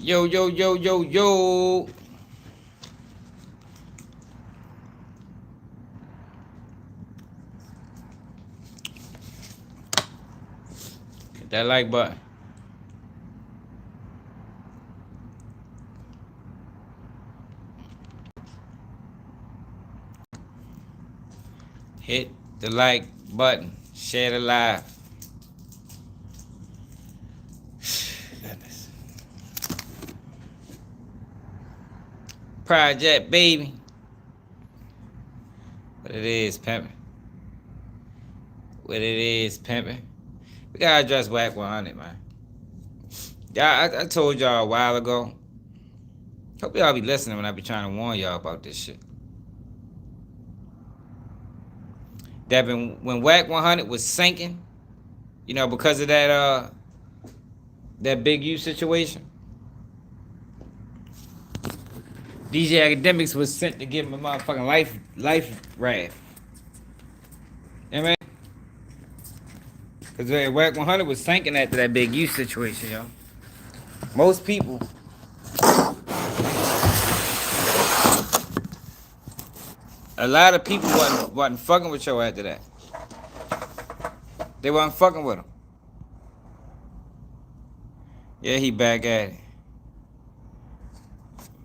Yo, yo, yo, yo, yo. Hit that like button. Hit the like button. Share the live. Goodness. Project, baby. What it is, pimpin'. What it is, pimpin'. We gotta address Wack 100, man. Yeah, I told y'all a while ago. Hope y'all be listening when I be trying to warn y'all about this shit. That when Wack 100 was sinking, you know, because of that Big U situation, DJ Academics was sent to give him a motherfucking life raft. You know what I mean? Because Wack 100 was sinking after that Big U situation, yo. Most people, a lot of people wasn't fucking with Joe after that. They wasn't fucking with him. Yeah, he back at it.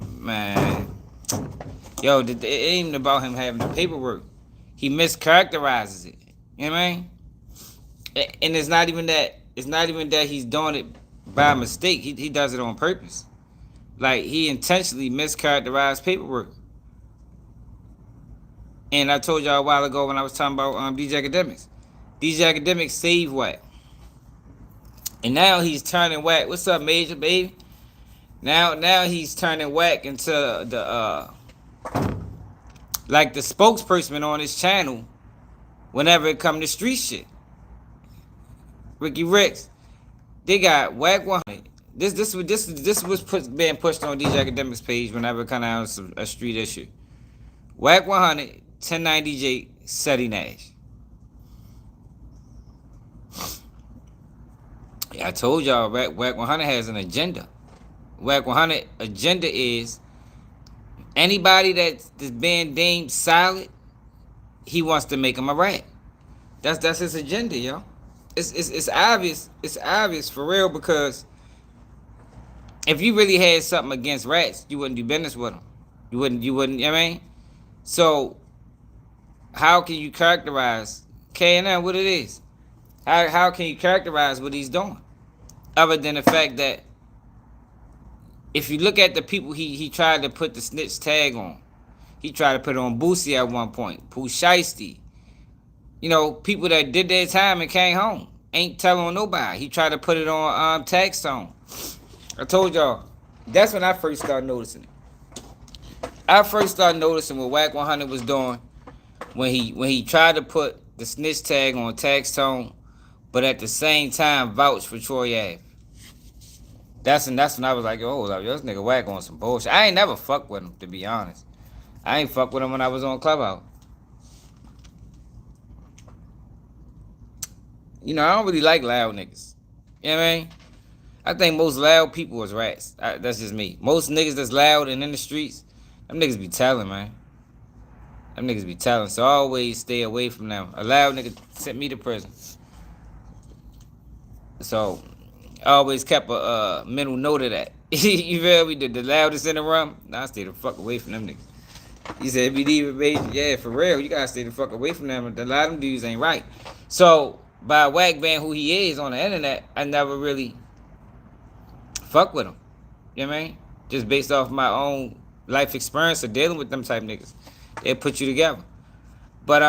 Man. Yo, it ain't even about him having the paperwork. He mischaracterizes it. You know what I mean? And it's not even that he's doing it by mistake. He does it on purpose. Like, he intentionally mischaracterized paperwork. And I told y'all a while ago when I was talking about DJ Academics. DJ Academics saved Wack. And now he's turning Wack. What's up, Major, baby? Now he's turning Wack into the like the spokesperson on his channel whenever it come to street shit. Ricky Ricks. They got Wack 100. This was being pushed on DJ Academics page whenever it come out a street issue. Wack 100, 1090J, Seti Nash. Yeah, I told y'all Wack 100 has an agenda. Wack 100 agenda is anybody that's being deemed solid, he wants to make him a rat. That's his agenda, yo. It's obvious. It's obvious for real, because if you really had something against rats, you wouldn't do business with them. You wouldn't, you know what I mean? So how can you characterize K&M what it is? How can you characterize what he's doing? Other than the fact that if you look at the people he tried to put the snitch tag on. He tried to put it on Boosie at one point. Pooh Shiesty. You know, people that did their time and came home. Ain't telling on nobody. He tried to put it on Tax Stone. I told y'all, that's when I first started noticing it. I first started noticing what Wack 100 was doing when he tried to put the snitch tag on Tax Stone, but at the same time vouch for Troy Ave. That's when I was like, oh, this nigga Wack on some bullshit. I ain't never fucked with him, to be honest. I ain't fuck with him when I was on Clubhouse. You know, I don't really like loud niggas. You know what I mean? I think most loud people is rats. That's just me. Most niggas that's loud and in the streets, them niggas be telling, man. Them niggas be telling. So I always stay away from them. A loud nigga sent me to prison. So I always kept a mental note of that. You feel me? The loudest in the room, nah, I stay the fuck away from them niggas. He said, believe it, baby. Yeah, for real. You gotta stay the fuck away from them. A lot of them dudes ain't right. So, by Wack being who he is on the internet, I never really fuck with him. You know what I mean? Just based off my own life experience of dealing with them type niggas. They'll put you together. But,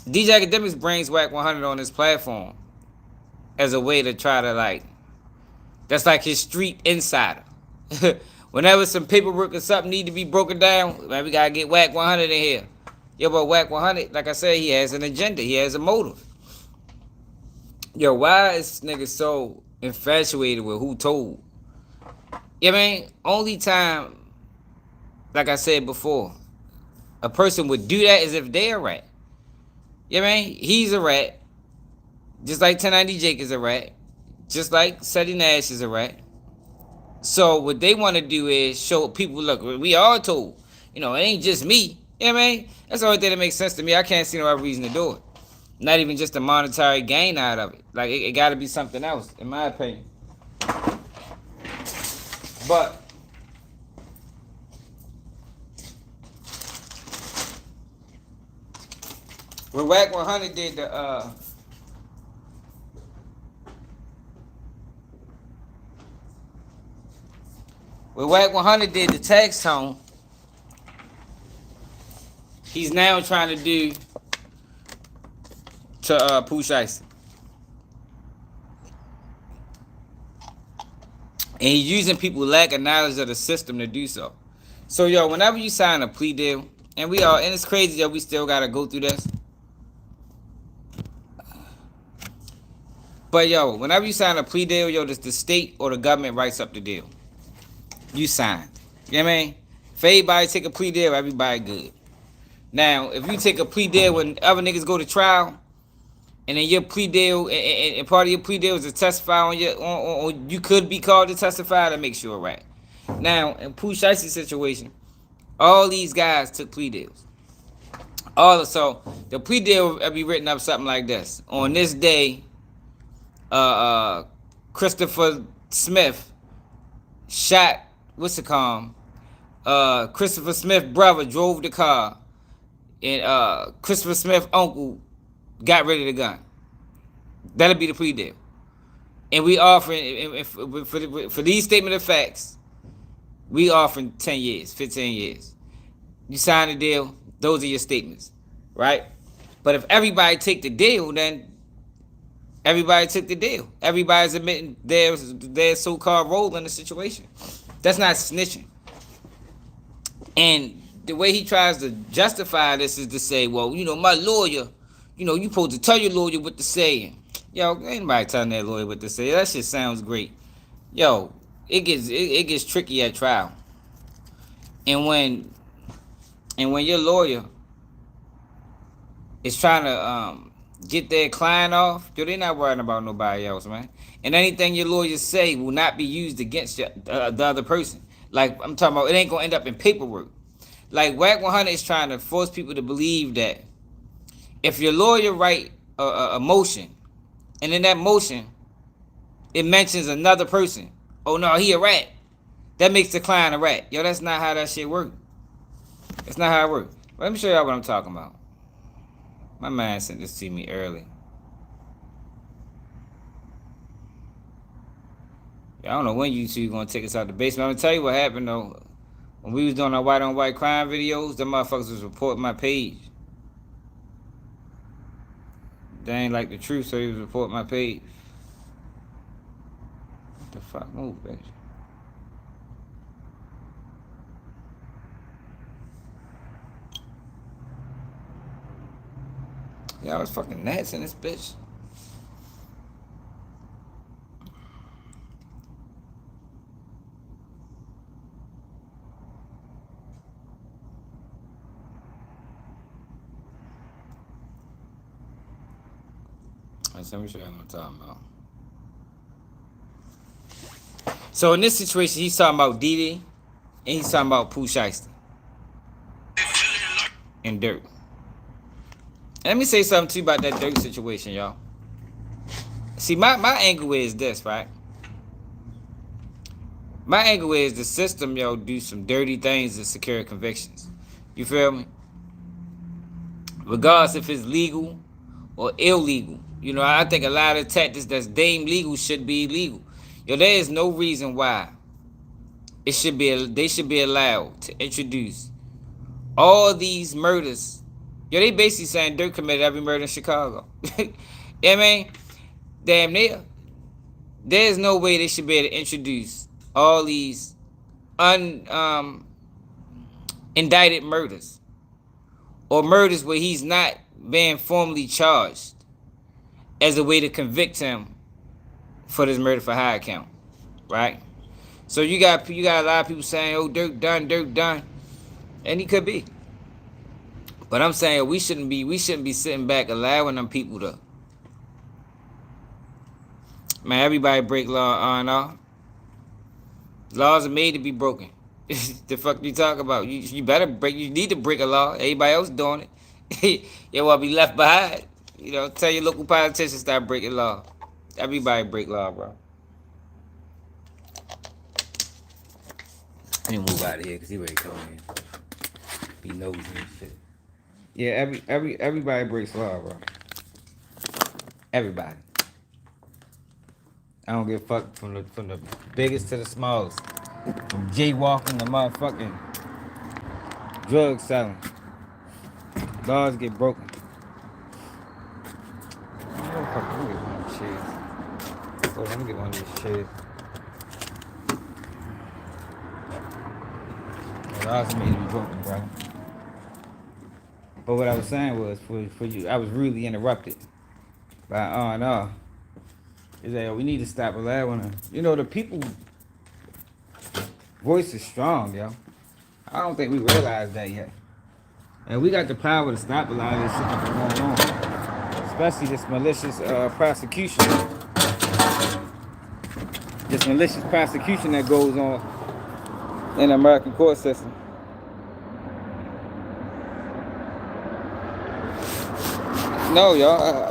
DJ Academics brings Wack 100 on his platform as a way to try to, like, that's like his street insider. Whenever some paperwork or something need to be broken down, man, we gotta get Wack 100 in here. Yo, but Wack 100, like I said, he has an agenda. He has a motive. Yo, why is nigga so infatuated with who told? You know what I mean? Only time, like I said before, a person would do that is if they're a rat. You know what I mean? He's a rat. Just like 1090 Jake is a rat. Just like Seti Nash is a rat. So what they want to do is show people, look, we all told, it ain't just me. You know what I mean? That's the only thing that makes sense to me. I can't see no other reason to do it. Not even just a monetary gain out of it. Like it got to be something else, in my opinion. But when Wack 100 did the when Wack 100 did the tax tone, he's now trying to do to Pooh Ice. And he's using people lack of knowledge of the system to do so. So yo, whenever you sign a plea deal, and it's crazy that we still gotta go through this. But yo, whenever you sign a plea deal, yo, the state or the government writes up the deal. You signed. You know what I mean? If everybody take a plea deal, everybody good. Now, if you take a plea deal when other niggas go to trial, and then your plea deal, and part of your plea deal is to testify on you could be called to testify, that makes you a rat. Now, in Pooh Shicey's situation, all these guys took plea deals. So the plea deal will be written up something like this: on this day, Christopher Smith shot Christopher Smith's brother drove the car, and Christopher Smith's uncle got rid of the gun. That'll be the plea deal. And we offering, for these statement of facts, we offering 10 years, 15 years. You sign the deal, those are your statements, right? But if everybody take the deal, then everybody took the deal. Everybody's admitting their so-called role in the situation. That's not snitching. And the way he tries to justify this is to say, well, my lawyer, you supposed to tell your lawyer what to say. Yo, ain't nobody telling that lawyer what to say. That shit sounds great. Yo, it gets tricky at trial. And when your lawyer is trying to get their client off, yo, they're not worrying about nobody else, man. And anything your lawyers say will not be used against the other person. Like, I'm talking about, it ain't gonna end up in paperwork. Like, Wack 100 is trying to force people to believe that if your lawyer write a motion, and in that motion, it mentions another person. Oh no, he a rat. That makes the client a rat. Yo, that's not how that shit works. That's not how it works. Let me show y'all what I'm talking about. My man sent this to me early. I don't know when YouTube gonna take us out the basement. I'm gonna tell you what happened though. When we was doing our white on white crime videos, them motherfuckers was reporting my page. They ain't like the truth, so he was reporting my page. What the fuck? Move, bitch. Yeah, I was fucking nuts in this bitch. Let me show you what I'm talking about. So in this situation, he's talking about Didi, and he's talking about Pooh Shiesty and Dirt. Let me say something to you about that Dirt situation, y'all. See, my angle is this, right? My angle is the system, yo, do some dirty things to secure convictions. You feel me? Regardless if it's legal or illegal. I think a lot of tactics that's deemed legal should be illegal. Yo, there is no reason why they should be allowed to introduce all these murders. Yo, they basically saying Dirk committed every murder in Chicago. You know what I mean? Damn near. There's no way they should be able to introduce all these indicted murders or murders where he's not being formally charged as a way to convict him for this murder for hire count, right? So you got a lot of people saying, "Oh, Dirk done," and he could be. But I'm saying we shouldn't be sitting back allowing them people to. Man, everybody break law on and off. Laws are made to be broken. The fuck you talk about? You better break. You need to break a law. Everybody else doing it. You want to be left behind. You know, tell your local politicians start breaking law. Everybody break law, bro. Let me move out of here because he ready to come in. Be nosy and shit. Yeah, everybody breaks law, bro. Everybody. I don't give a fuck from the biggest to the smallest. From jaywalking to motherfucking drug selling. Laws get broken. Let me get one of these shades. Oh, let me get one of these shades. The laws made to be broken, bro. But what I was saying was for you, I was rudely interrupted by R&R. Is that we need to stop allowing. You know, the people voice is strong, yo. I don't think we realize that yet. And we got the power to stop a lot of this shit that's going on. Especially this malicious prosecution. This malicious prosecution that goes on in the American court system. No, y'all.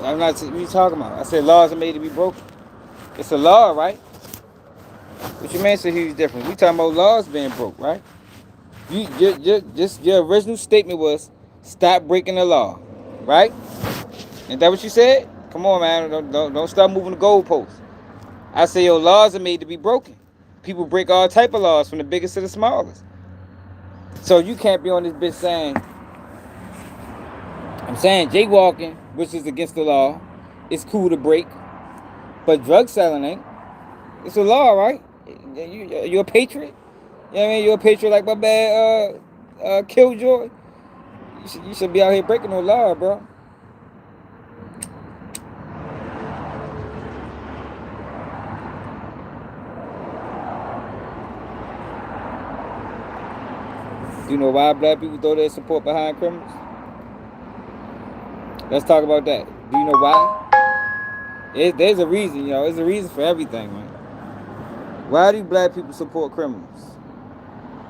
I'm not. What are you talking about? I said laws are made to be broken. It's a law, right? What you mean? So huge difference. We talking about laws being broke, right? Just your original statement was stop breaking the law, right? Is that what you said? Come on, man. Don't start moving the goalposts. I say your laws are made to be broken. People break all type of laws from the biggest to the smallest. So you can't be on this bitch saying, I'm saying jaywalking, which is against the law, it's cool to break, but drug selling ain't. It's a law, right? You a patriot? You know what I mean? You're a patriot like my bad Killjoy. You should be out here breaking no law, bro. You know why black people throw their support behind criminals? Let's talk about that. Do you know why? There's a reason, you know. There's a reason for everything, man. Why do black people support criminals?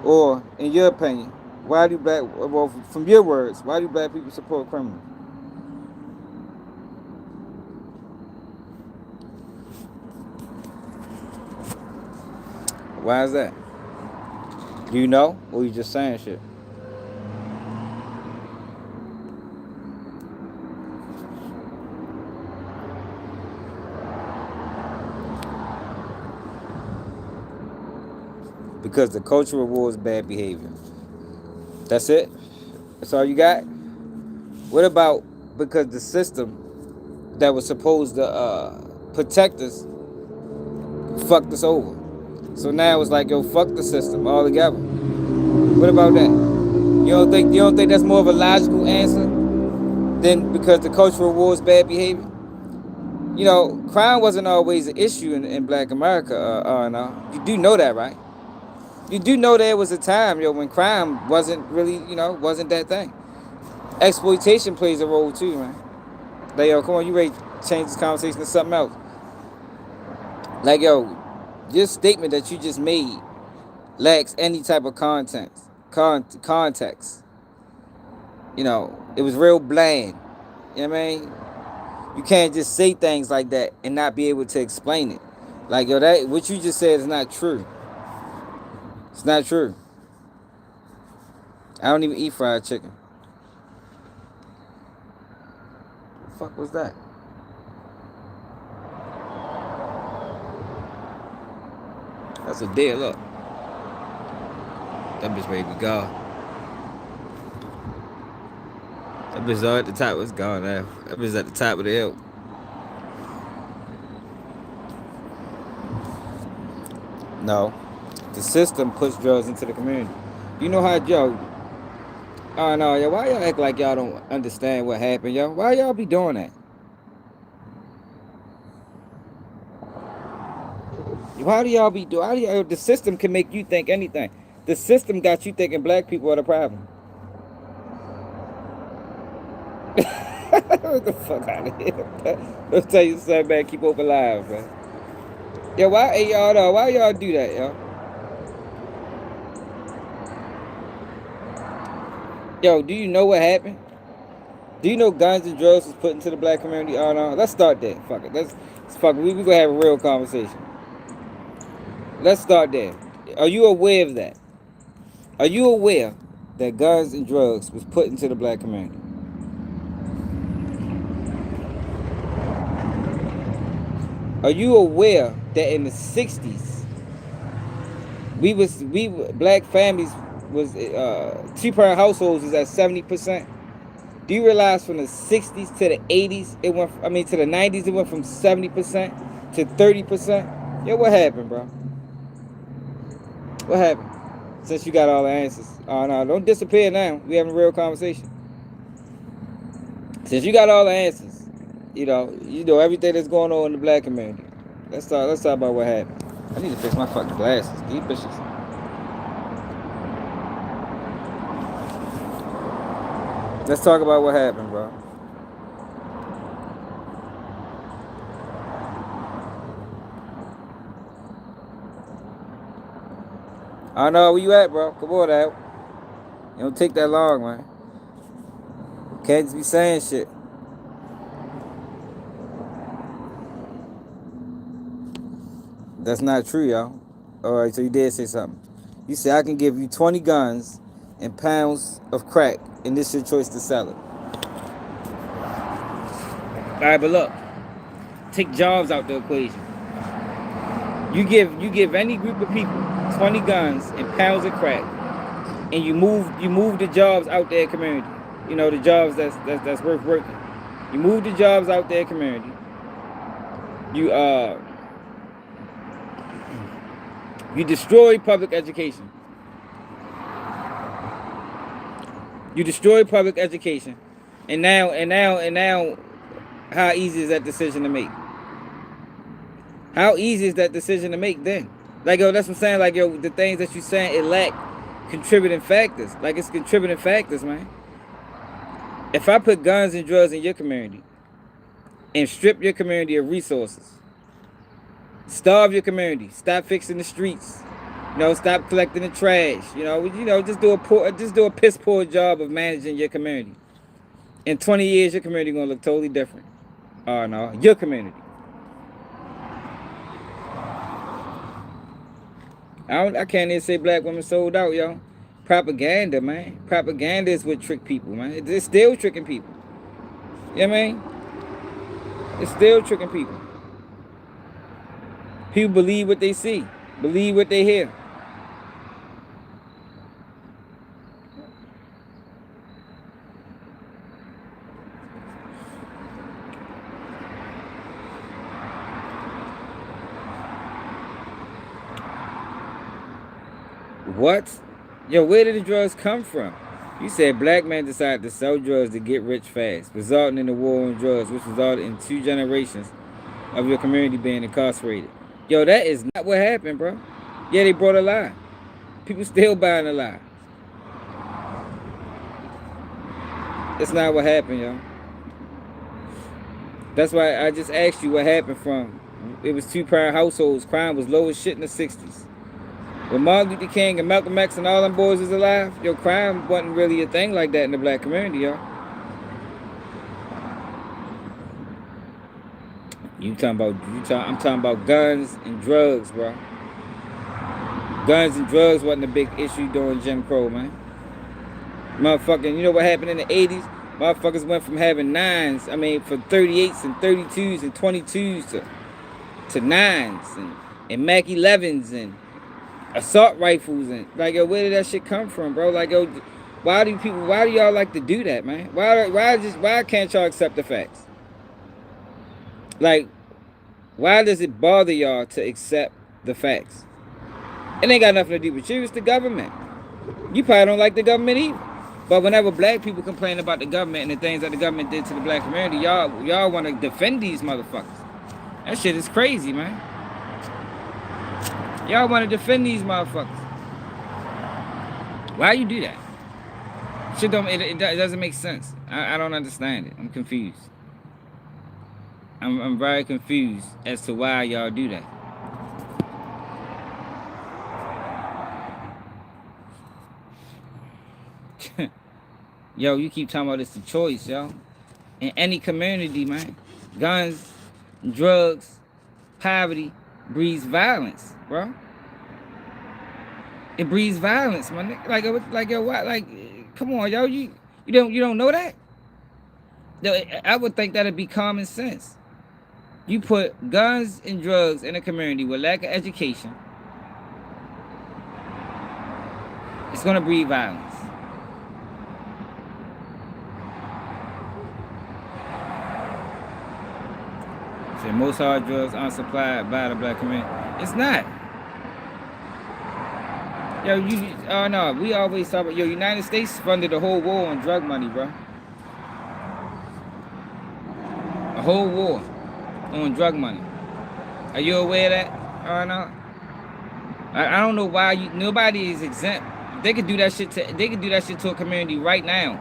Or, in your opinion, well, from your words, why do black people support criminals? Why is that? Do you know? Or you just saying shit? Because the culture rewards bad behavior. That's it? That's all you got? What about because the system that was supposed to protect us fucked us over? So now it's like, yo, fuck the system altogether. What about that? You don't think that's more of a logical answer than because the culture rewards bad behavior? You know, crime wasn't always an issue in Black America. No, you do know that, right? You do know there was a time, yo, when crime wasn't really, wasn't that thing. Exploitation plays a role too, man. Like, yo, come on, you ready to change this conversation to something else? Like, yo, your statement that you just made lacks any type of context. You know, it was real bland. You know what I mean? You can't just say things like that and not be able to explain it. Like, yo, that what you just said is not true. It's not true. I don't even eat fried chicken. What the fuck was that? That's a dead look. That bitch ready to go. That bitch all at the top. It's gone now. That bitch at the top of the hill. No. The system puts drugs into the community. You know how, yo, oh no, yo, why y'all act like y'all don't understand what happened, yo? Why y'all be doing that? Why do y'all be doing? The system can make you think anything. The system got you thinking black people are the problem. What the fuck out of here? Let's tell you something, man. Keep hope alive, man. Yo, why y'all do that, yo? Yo, do you know what happened? Do you know guns and drugs was put into the black community? Oh no, let's start there. Fuck it. Let's fuck it. We gonna have a real conversation. Let's start there. Are you aware of that? Are you aware that guns and drugs was put into the black community? Are you aware that in the '60s we black families was 2-parent households was at 70%? Do you realize from the '60s to the '80s it went? I mean to the '90s it went from 70% to 30%. Yo, what happened, bro? What happened? Since you got all the answers. Oh no, don't disappear now. We having a real conversation. Since you got all the answers, you know everything that's going on in the black community. Let's talk about what happened. I need to fix my fucking glasses. These bitches. Let's talk about what happened, bro. I don't know where you at, bro. Come on out. It don't take that long, man. Can't just be saying shit. That's not true, y'all. Alright, so you did say something. You said I can give you 20 guns and pounds of crack, and this is your choice to sell it. Alright, but look, take jobs out the equation. You give any group of people 20 guns and pounds of crack, and you move the jobs out their community. You know, the jobs that's worth working. You move the jobs out their community. You you destroy public education. You destroy public education. And now how easy is that decision to make? How easy is that decision to make then? Like, yo, that's what I'm saying. Like, yo, the things that you saying, it lack contributing factors. Like, it's contributing factors, man. If I put guns and drugs in your community and strip your community of resources, starve your community, stop fixing the streets, stop collecting the trash, just do a piss poor job of managing your community. In 20 years, your community gonna look totally different. Oh no, your community. I can't even say black women sold out, yo. Propaganda, man. Propaganda is what trick people, man. It's still tricking people. You know what I mean? It's still tricking people. People believe what they see, believe what they hear. What? Yo, where did the drugs come from? You said black men decided to sell drugs to get rich fast, resulting in the war on drugs, which resulted in 2 generations of your community being incarcerated. Yo, that is not what happened, bro. Yeah, they brought a lie. People still buying a lie. That's not what happened, yo. That's why I just asked you what happened from. It was 2-parent households. Crime was low as shit in the '60s. When Martin Luther King and Malcolm X and all them boys was alive, yo, crime wasn't really a thing like that in the black community, yo. I'm talking about guns and drugs, bro. Guns and drugs wasn't a big issue during Jim Crow, man. Motherfucking, you know what happened in the '80s? Motherfuckers went from having 9s, from 38s and 32s and 22s to 9s and Mac 11s and assault rifles and like, yo, where did that shit come from, bro? Like, yo, why do y'all like to do that, man? Why can't y'all accept the facts? Like, why does it bother y'all to accept the facts? It ain't got nothing to do with you. It's the government. You probably don't like the government either. But whenever black people complain about the government and the things that the government did to the black community, y'all want to defend these motherfuckers. That shit is crazy, man. Y'all want to defend these motherfuckers. Why you do that? Shit it doesn't make sense. I don't understand it. I'm confused. I'm very confused as to why y'all do that. Yo, you keep talking about it's the choice, yo. In any community, man. Guns, drugs, poverty breeds violence, bro. It breeds violence, man. Like yo, what? Like, come on, yo. You don't know that? I would think that'd be common sense. You put guns and drugs in a community with lack of education, it's gonna breed violence. So most hard drugs aren't supplied by the black community. It's not. Yo, oh no, we always talk about, yo, United States funded the whole war on drug money, bro. A whole war on drug money. Are you aware of that? Oh no. I don't know why nobody is exempt. They could do that shit to a community right now.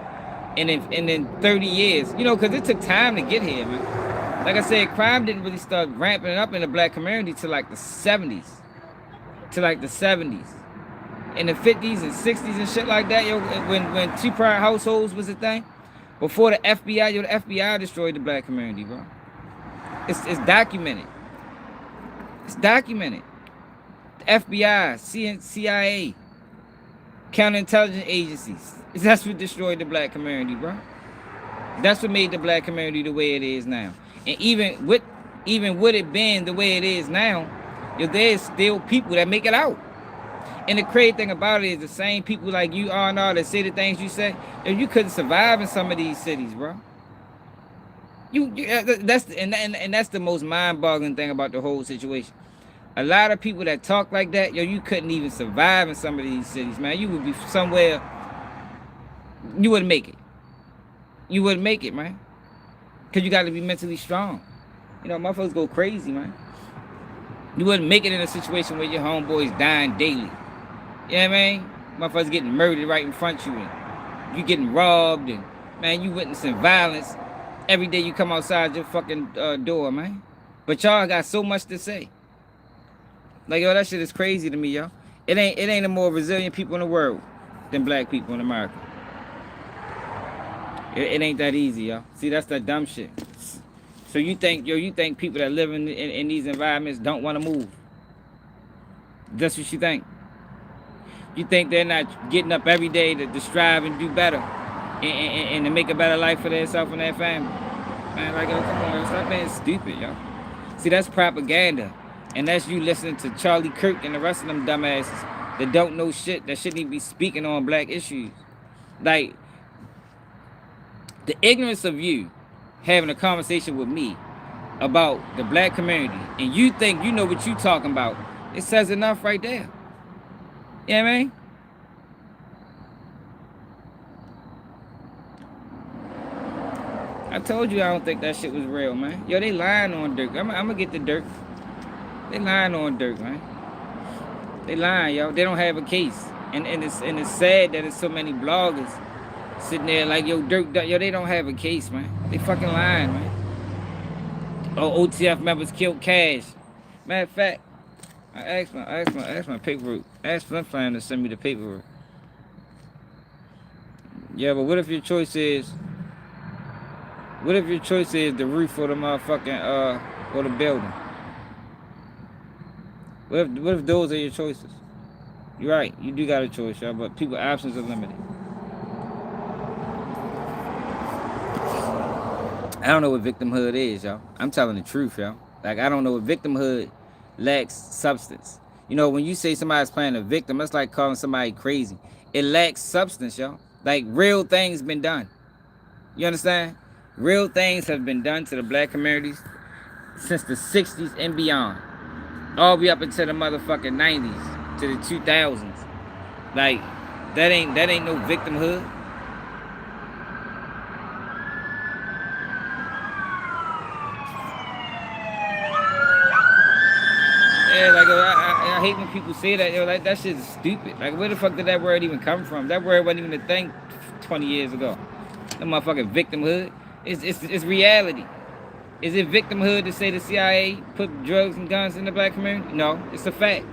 And in 30 years. You know, because it took time to get here, man. Like I said, crime didn't really start ramping up in the black community till like the 70s. In the 50s and 60s and shit like that, yo, when two-parent households was a thing. Before the FBI, yo, the FBI destroyed the black community, bro. It's documented. It's documented. The FBI, CIA, counterintelligence agencies. That's what destroyed the black community, bro. That's what made the black community the way it is now. And even with it being the way it is now, yo, there's still people that make it out. And the crazy thing about it is the same people like you are and all that say the things you say, yo, you couldn't survive in some of these cities, bro. That's the most mind-boggling thing about the whole situation. A lot of people that talk like that, yo, you couldn't even survive in some of these cities, man. You would be somewhere, you wouldn't make it. You wouldn't make it, man. Because you got to be mentally strong. You know, motherfuckers go crazy, man. You wouldn't make it in a situation where your homeboys dying daily. You know what I mean? Motherfuckers getting murdered right in front of you. And you getting robbed. And, man, you witnessing violence every day you come outside your fucking door, man. But y'all got so much to say. Like, yo, that shit is crazy to me, yo. It ain't a more resilient people in the world than black people in America. It ain't that easy, yo. See, that's that dumb shit. So you think people that live in these environments don't want to move? That's what you think. You think they're not getting up every day to strive and do better and to make a better life for themselves and their family? Man, like, yo, come on, stop being stupid, yo. See, that's propaganda. And that's you listening to Charlie Kirk and the rest of them dumbasses that don't know shit, that shouldn't even be speaking on black issues. Like, the ignorance of you having a conversation with me about the black community, and you think you know what you talking about, it says enough right there. You know what I mean? I told you I don't think that shit was real, man. Yo, they lying on Dirk. I'm gonna get the Dirk. They lying on Dirk, man. They lying, yo. They don't have a case. And it's sad that there's so many bloggers sitting there like, yo, Dirk, yo, they don't have a case, man. They fucking lying, man. Oh, OTF members killed Cash. Matter of fact, I asked my paperwork. I asked Flint Flam to send me the paperwork. Yeah, but what if your choice is the roof or the motherfucking or the building? What if those are your choices? You're right, you do got a choice, y'all, but people's options are limited. I don't know what victimhood is, y'all. I'm telling the truth, y'all. Like, I don't know what victimhood lacks substance. You know, when you say somebody's playing a victim, that's like calling somebody crazy. It lacks substance, y'all. Like, real things been done. You understand? Real things have been done to the black communities since the 60s and beyond. All the way up into the motherfucking 90s to the 2000s. Like, that ain't no victimhood. Yeah, like, I hate when people say that. Yo, like, that shit is stupid. Like, where the fuck did that word even come from? That word wasn't even a thing 20 years ago. That motherfucking victimhood. It's reality. Is it victimhood to say the CIA put drugs and guns in the black community? No, it's a fact.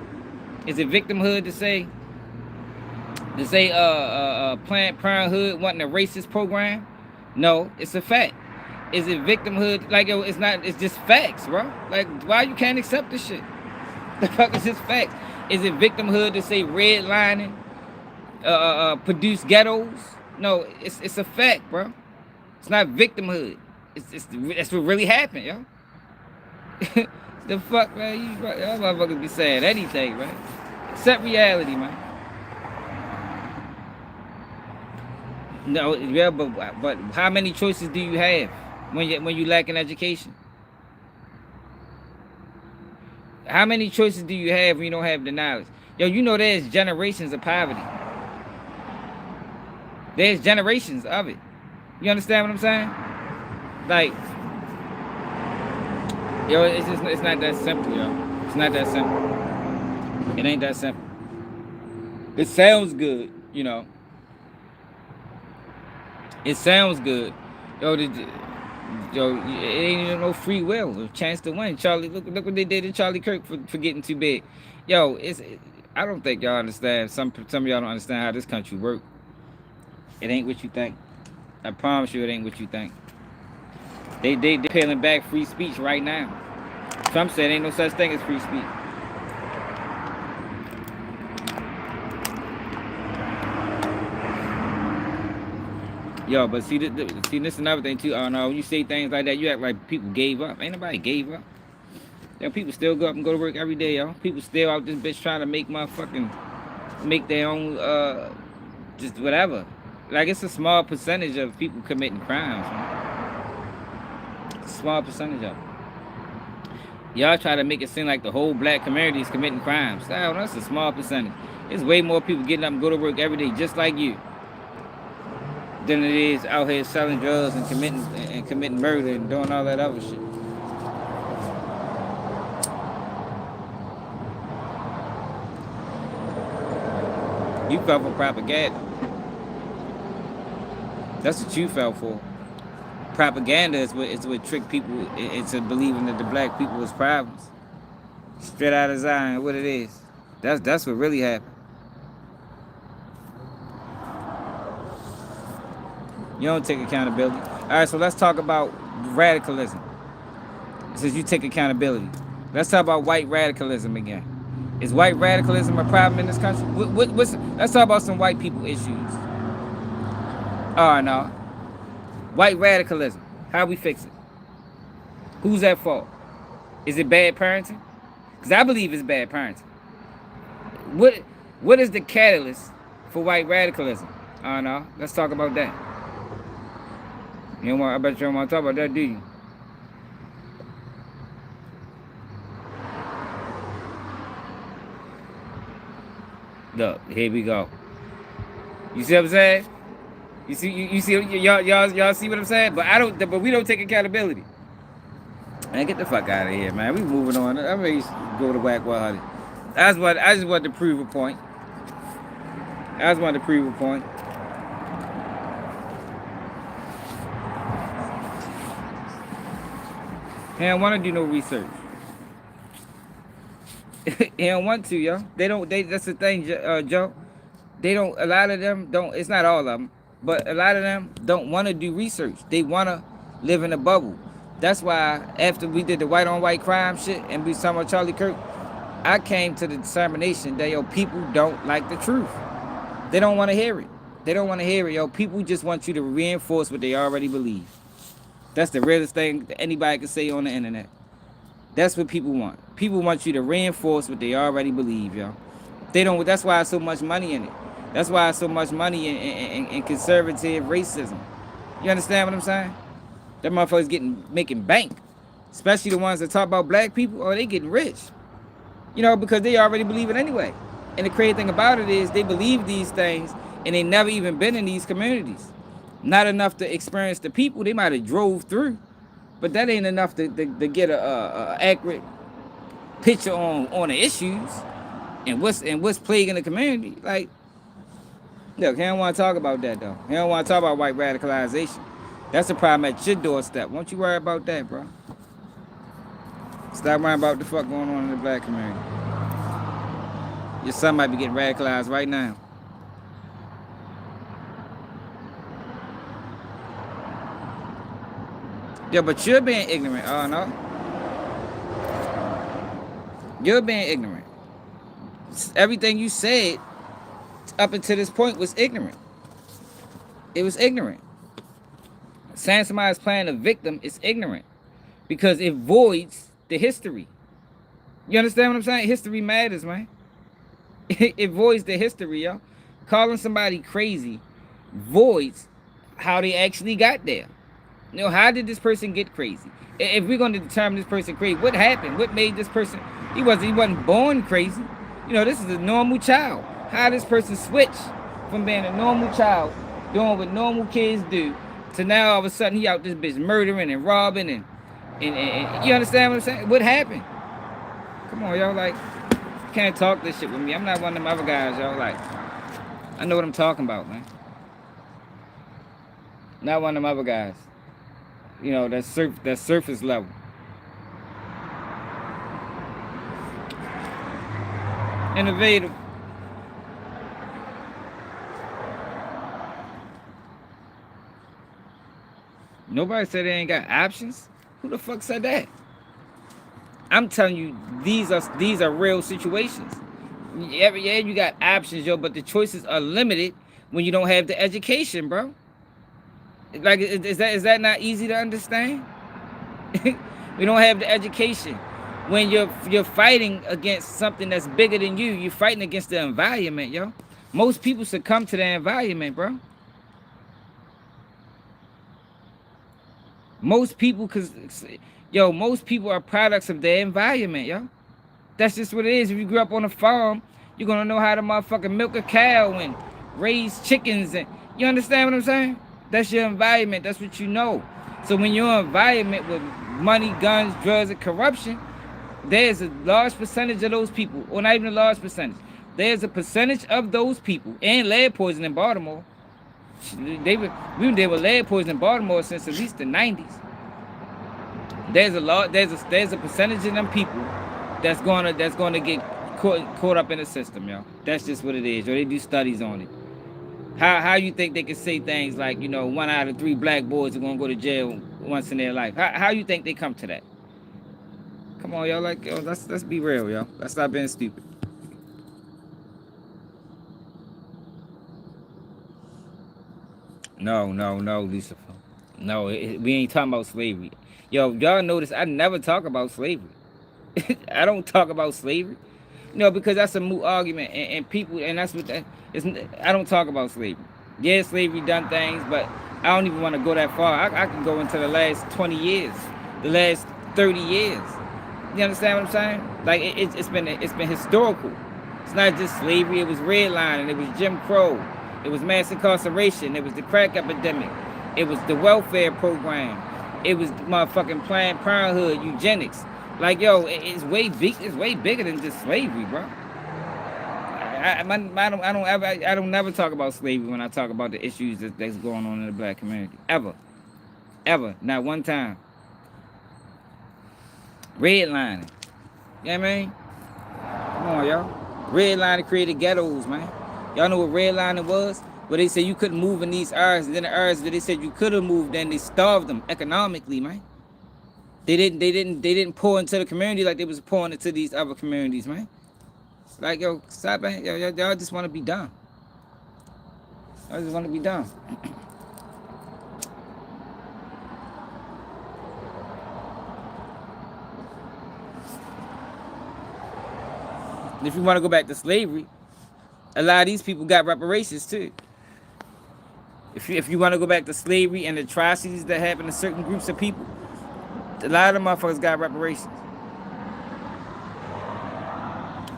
Is it victimhood to say To say Planned Parenthood wasn't a racist program, no, it's a fact. Is it victimhood? Like, yo, it's not. It's just facts, bro. Like, why you can't accept this shit? The fuck is just facts? Is it victimhood to say redlining produce ghettos? No, it's a fact, bro. It's not victimhood. It's that's what really happened, yo. The fuck, man? Y'all motherfuckers be saying anything, man. Accept reality, man. No, yeah, but how many choices do you have when you lack an education? How many choices do you have when you don't have the knowledge? Yo, you know there's generations of poverty. There's generations of it. You understand what I'm saying? Like, yo, it's not that simple, yo. It's not that simple. It ain't that simple. It sounds good, you know. It sounds good. Yo, yo, it ain't even no free will. A chance to win. Charlie, look what they did to Charlie Kirk for getting too big. Yo, I don't think y'all understand. Some of y'all don't understand how this country works. It ain't what you think. I promise you, it ain't what you think. They peeling back free speech right now. Trump said ain't no such thing as free speech. Yo, but see, this is another thing too. Oh no, when you say things like that, you act like people gave up. Ain't nobody gave up. Yo, people still go up and go to work every day, yo. People still out this bitch trying to make their own, just whatever. Like, it's a small percentage of people committing crimes, man. It's a small percentage of it. Y'all try to make it seem like the whole black community is committing crimes. No, that's a small percentage. There's way more people getting up and go to work every day just like you than it is out here selling drugs and committing murder and doing all that other shit. You fell for propaganda. That's what you fell for. Propaganda is what trick people into believing that the black people was problems. Straight out of Zion, what it is. That's what really happened. You don't take accountability. All right, so let's talk about radicalism. Since you take accountability, let's talk about white radicalism again. Is white radicalism a problem in this country? Let's talk about some white people issues. Oh no, white radicalism. How we fix it? Who's at fault? Is it bad parenting? Because I believe it's bad parenting. What is the catalyst for white radicalism? Oh no, let's talk about that. I bet you don't want to talk about that, do you? Look, here we go. You see what I'm saying? You see y'all see what I'm saying? But we don't take accountability. Man, get the fuck out of here, man. We moving on. I'm ready to go to Wack 100. I just wanted to prove a point. He don't want to do no research. He don't want to, yo. That's the thing, Joe. They don't. A lot of them don't. It's not all of them, but a lot of them don't want to do research. They want to live in a bubble. That's why after we did the white on white crime shit and we talking about Charlie Kirk, I came to the determination that, yo, people don't like the truth. They don't want to hear it. Yo. People just want you to reinforce what they already believe. That's the realest thing that anybody can say on the internet. That's what people want. People want you to reinforce what they already believe, yo. They don't. That's why there's so much money in it. That's why there's so much money in conservative racism. You understand what I'm saying? That motherfuckers making bank. Especially the ones that talk about black people. Oh, they getting rich. You know, because they already believe it anyway. And the crazy thing about it is they believe these things and they never even been in these communities. Not enough to experience the people. They might have drove through. But that ain't enough to get a accurate picture on the issues and what's plaguing the community. Like, look, he don't want to talk about that though. He don't want to talk about white radicalization. That's the problem at your doorstep. Won't you worry about that, bro? Stop worrying about the fuck going on in the black community. Your son might be getting radicalized right now. Yo, but you're being ignorant. Oh no, you're being ignorant. Everything you said up until this point was ignorant. It was ignorant. Saying somebody's playing a victim is ignorant because it voids the history. You understand what I'm saying? History matters, man. It voids the history, yo. Calling somebody crazy voids how they actually got there. You know, how did this person get crazy? If we're going to determine this person crazy, what happened? What made this person? He wasn't born crazy. You know, this is a normal child. How this person switch from being a normal child, doing what normal kids do, to now all of a sudden he out this bitch murdering and robbing and you understand what I'm saying? What happened? Come on, y'all. Like, you can't talk this shit with me. I'm not one of them other guys, y'all. Like, I know what I'm talking about, man. Not one of them other guys. You know, that surface level. Innovative. Nobody said they ain't got options. Who the fuck said that? I'm telling you, these are real situations. Yeah, you got options, yo, but the choices are limited when you don't have the education, bro. Like, is that not easy to understand? We don't have the education. When you're fighting against something that's bigger than you, you're fighting against the environment, yo. Most people succumb to the environment, bro. Most people, most people are products of their environment, yo. That's just what it is. If you grew up on a farm, you're gonna know how to motherfucking milk a cow and raise chickens, and you understand what I'm saying? That's your environment. That's what you know. So when your environment with money, guns, drugs, and corruption, there's a large percentage of those people, or not even a large percentage. There's a percentage of those people, and lead poison in Baltimore. We've been dealing with lead poison in Baltimore since at least the 90s. There's a percentage of them people that's gonna get caught up in the system, yo. That's just what it is. Yo, they do studies on it. How you think they can say things like, 1 out of 3 black boys are gonna go to jail once in their life? How you think they come to that? Come on, yo, like, yo, let's be real, yo. Let's stop being stupid. No, Lucifer. No, we ain't talking about slavery. Yo, y'all notice I never talk about slavery. I don't talk about slavery. Because that's a moot argument, and people, and that's what that is. I don't talk about slavery. Yeah, slavery done things, but I don't even want to go that far. I can go into the last 20 years, the last 30 years. You understand what I'm saying? Like, it's been historical. It's not just slavery. It was redlining. It was Jim Crow. It was mass incarceration. It was the crack epidemic. It was the welfare program. It was motherfucking Planned Parenthood, eugenics. Like, yo, it's way big. It's way bigger than just slavery, bro. I don't never talk about slavery when I talk about the issues that's going on in the black community. Ever, not one time. Redlining. You know what I mean? Come on, y'all. Redlining created ghettos, man. Y'all know what redlining was? Where they said you couldn't move in these areas, and then the areas that they said you could have moved, then they starved them economically, man. They didn't pour into the community like they was pouring into these other communities, man. Like, yo, stop, man. Y'all just want to be dumb. Y'all just want to be dumb. If you want to go back to slavery, a lot of these people got reparations too. If you want to go back to slavery and the atrocities that happen to certain groups of people, a lot of them motherfuckers got reparations.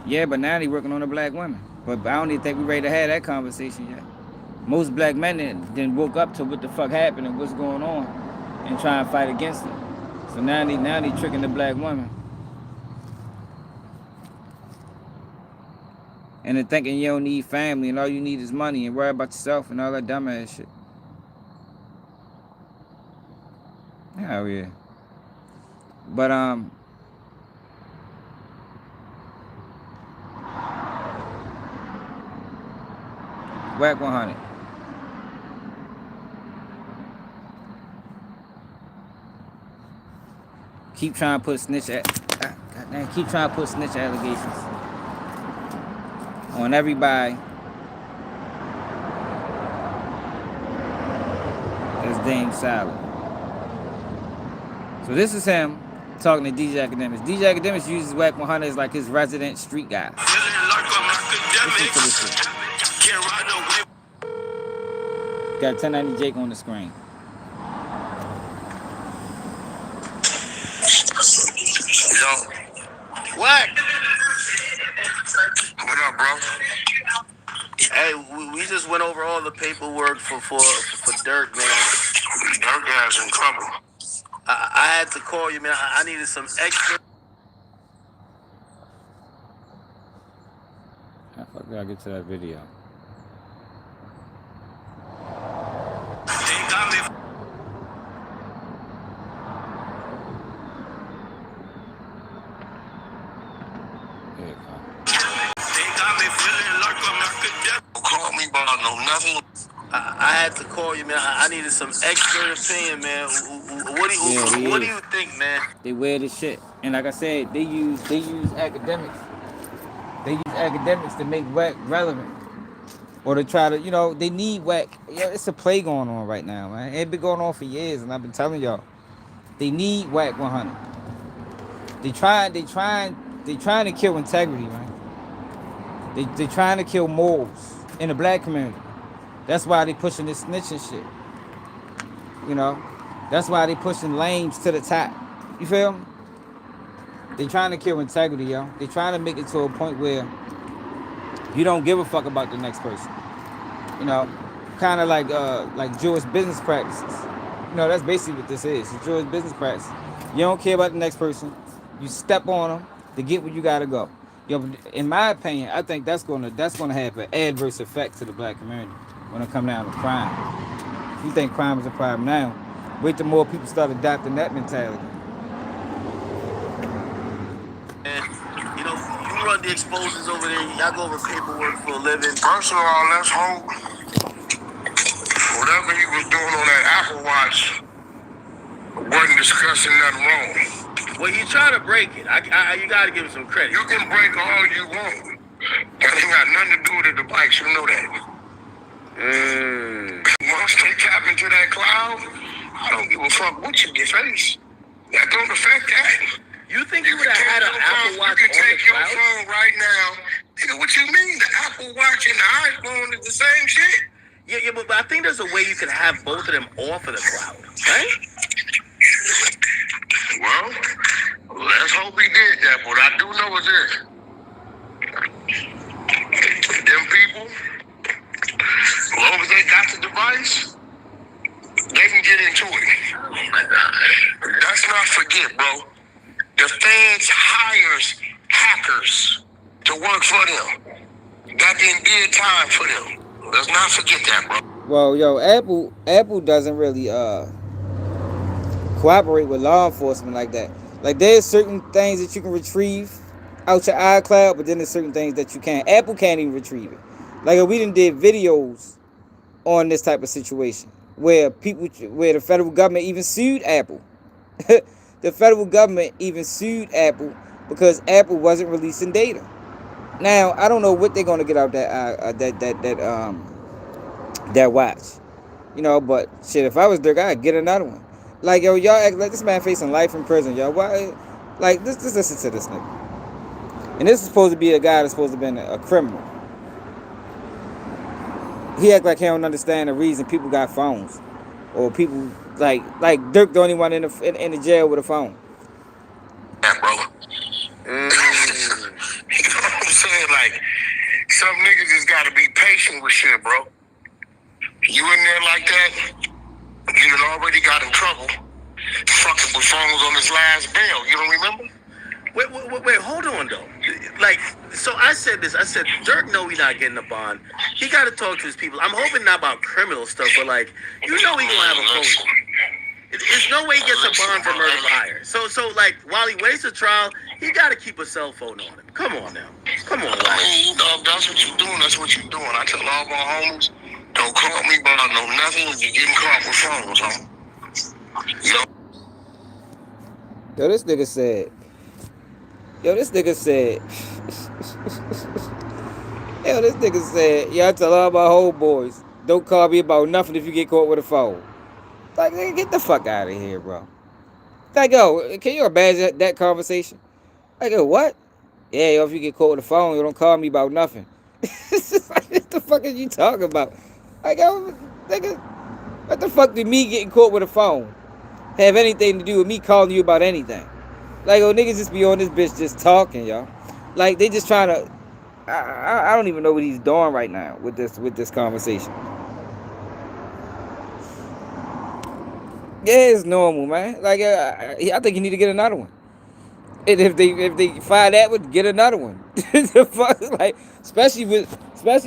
Yeah, but now they working on the black women. But I don't even think we ready to have that conversation yet. Most black men then woke up to what the fuck happened and what's going on and try and fight against it. So now they tricking the black women. And then thinking you don't need family and all you need is money and worry about yourself and all that dumbass shit. Hell yeah. But Wack 100. Keep trying to put snitch goddamn, keep trying to put snitch allegations on everybody. That's Dame Salad. So this is him talking to DJ Academics. DJ Academics uses Wack 100 as like his resident street guy. Listen to this shit. Got 1090 Jake on the screen. Yo. Wack. What up, bro? Hey, we just went over all the paperwork for Dirk, man. Dirk has in trouble. I had to call you, man. I needed some extra. How the fuck did I get to that video? Call me, but I know nothing. I had to call you, man. I needed some expert opinion, man. What do you think, man? They weird as shit. And like I said, they use academics. They use academics to make Wack relevant. Or to try to, they need Wack. Yeah, it's a play going on right now, man. It's been going on for years, and I've been telling y'all. They need Wack 100. They trying to kill integrity, man. They trying to kill morals in the black community. That's why they pushing this snitching shit. That's why they pushing lames to the top. You feel me? They trying to kill integrity, yo. They trying to make it to a point where you don't give a fuck about the next person. Kind of like Jewish business practices. That's basically what this is. It's Jewish business practice. You don't care about the next person. You step on them to get where you gotta go. In my opinion, I think that's gonna have an adverse effect to the black community when it comes down to crime. If you think crime is a problem now, wait till more people start adopting that mentality. And you run the exposures over there. Y'all go over paperwork for a living. First of all, let's hope whatever he was doing on that Apple Watch wasn't discussing nothing wrong. Well, he's trying to break it. You got to give him some credit. You can break all you want. That ain't got nothing to do with the device. You know that. Once they tap into that cloud, I don't give a fuck what you face. That don't affect that. You think you would have had an Apple Watch on the cloud? You can take your phone right now. Nigga, what you mean? The Apple Watch and the iPhone is the same shit? Yeah, but I think there's a way you can have both of them off of the cloud, right? Well, let's hope he did that. What I do know is this. Them people, as long as they got the device, they can get into it. Let's not forget, bro. The feds hires hackers to work for them. That didn't did time for them. Let's not forget that, bro. Well, yo, Apple doesn't really cooperate with law enforcement like that. Like, there's certain things that you can retrieve out your iCloud, but then there's certain things that you can't. Apple can't even retrieve it. Like, we done did videos on this type of situation where the federal government even sued Apple. The federal government even sued Apple because Apple wasn't releasing data. Now, I don't know what they're gonna get out that watch, But shit, if I was Dirk, I'd get another one. Like, yo, y'all act like this man facing life in prison, yo. Why? Like, this listen to this nigga. And this is supposed to be a guy that's supposed to have been a criminal. He act like he don't understand the reason people got phones, or people like Dirk the only one in the jail with a phone. Yeah, bro. You know what I'm saying? Like, some niggas just gotta be patient with shit, bro. You in there like that, you done already got in trouble fucking with phones on his last bail. You don't remember? Wait, hold on, though. Like, so I said Dirk know he not getting a bond. He got to talk to his people. I'm hoping not about criminal stuff, but, like, he gonna have a phone. There's no way he gets a bond for murder for hire. So, like, while he waits a trial, he got to keep a cell phone on him. Come on now. Come on, like. That's what you're doing. That's what you're doing. I tell all my homies, don't call me, but I know nothing when you're getting caught with phones, huh? Yo, this nigga said. Yo, this nigga said. Yo, this nigga said. Yeah, I tell all my homeboys, don't call me about nothing if you get caught with a phone. Like, nigga, get the fuck out of here, bro. Like, yo, can you imagine that conversation? Like, yo, what? Yeah, yo, if you get caught with a phone, you don't call me about nothing. It's just like, what the fuck are you talking about? Like, yo, nigga, what the fuck did me getting caught with a phone have anything to do with me calling you about anything? Like, yo, niggas just be on this bitch just talking, y'all. Like, they just trying to. I don't even know what he's doing right now with this conversation. Yeah, it's normal, man. Like, I think you need to get another one. And if they find that one, get another one. The fuck, like, especially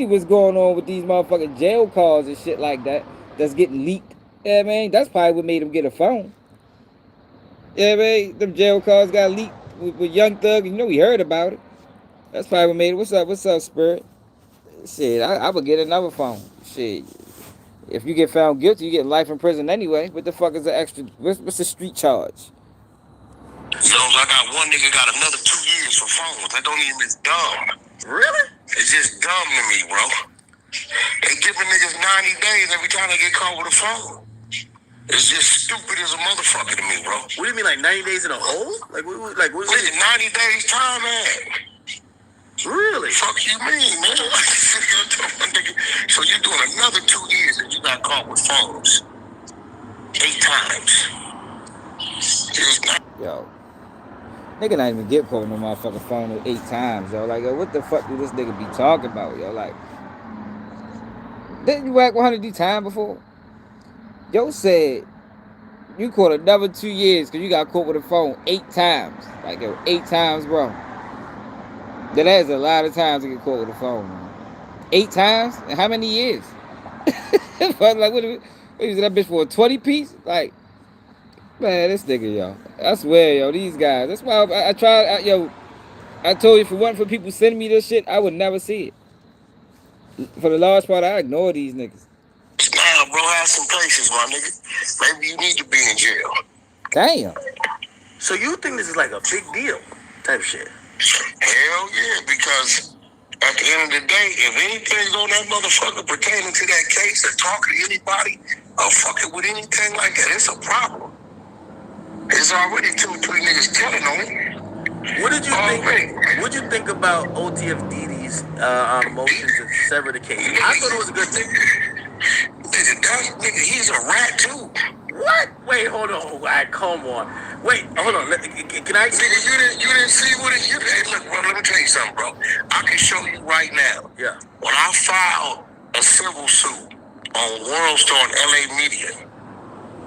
what's going on with these motherfucking jail calls and shit like that that's getting leaked. Yeah, man, that's probably what made him get a phone. Yeah, man, them jail calls got leaked with Young Thug, and you know we heard about it. That's probably what made it. What's up, Spirit? Shit, I would get another phone. Shit, if you get found guilty, you get life in prison anyway. What the fuck is the extra? What's the street charge? So I got one nigga got another 2 years for phones. That don't even is dumb. Really? It's just dumb to me, bro. They giving niggas 90 days every time they get caught with a phone. It's just stupid as a motherfucker to me, bro. What do you mean, like 90 days in a hole? What? Nigga, 90 days time, man. Really? Fuck you mean, man? So you're doing another 2 years and you got caught with phones 8 times. Yo, nigga not even get caught with no motherfucking phone 8 times, yo. Like, yo, what the fuck do this nigga be talking about, yo? Like, didn't you whack 100 time before? Yo said you caught another 2 years because you got caught with a phone 8 times. Like, yo, 8 times, bro. That is a lot of times to get caught with a phone, man. 8 times? And how many years? Like, what is that bitch for a 20 piece? Like, man, this nigga, yo. I swear, yo, these guys. That's why I tried, yo. I told you, if it wasn't for people sending me this shit, I would never see it. For the large part, I ignore these niggas. Nah, bro, have some patience, my nigga. Maybe you need to be in jail. Damn. So you think this is like a big deal type shit? Hell yeah, because at the end of the day, if anything's on that motherfucker pertaining to that case or talking to anybody or fucking with anything like that, it's a problem. There's already 2 or 3 niggas telling on it. What did you think? What did you think about OTF Didi's motion to sever the case? I thought it was a good thing. Nigga, he's a rat too. What? Wait, hold on. All right, come on. Wait, hold on. Can I? Nigga, you didn't see what it. Hey, look, bro. Let me tell you something, bro. I can show you right now. Yeah. When I filed a civil suit on World Star and LA Media,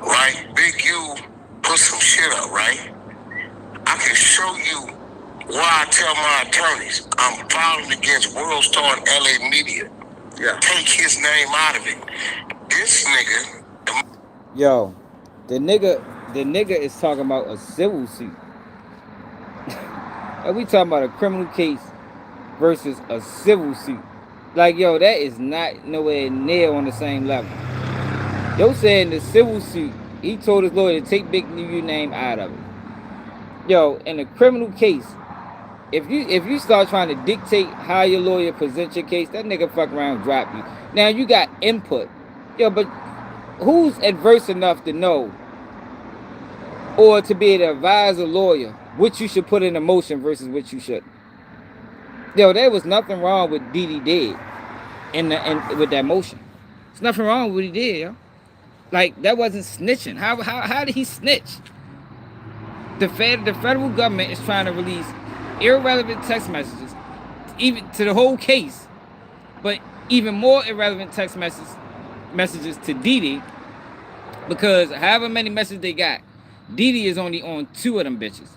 right? Big U put some shit up, right? I can show you why I tell my attorneys I'm filing against World Star and LA Media. Yeah. Take his name out of it. This nigga. Yo, the nigga is talking about a civil suit. And we talking about a criminal case versus a civil suit. Like, yo, that is not nowhere near on the same level. Yo said in the civil suit, he told his lawyer to take Big U name out of it. Yo, in a criminal case, if you start trying to dictate how your lawyer presents your case, that nigga fuck around and drop you. Now you got input. Yo, but who's adverse enough to know or to be able to advise a lawyer what you should put in a motion versus what you shouldn't? Yo, there was nothing wrong with Didi did with that motion. There's nothing wrong with what he did, yo. Like, that wasn't snitching. How did he snitch? The federal government is trying to release irrelevant text messages, even to the whole case, but even more irrelevant text messages to Didi, because however many messages they got, Didi is only on 2 of them bitches.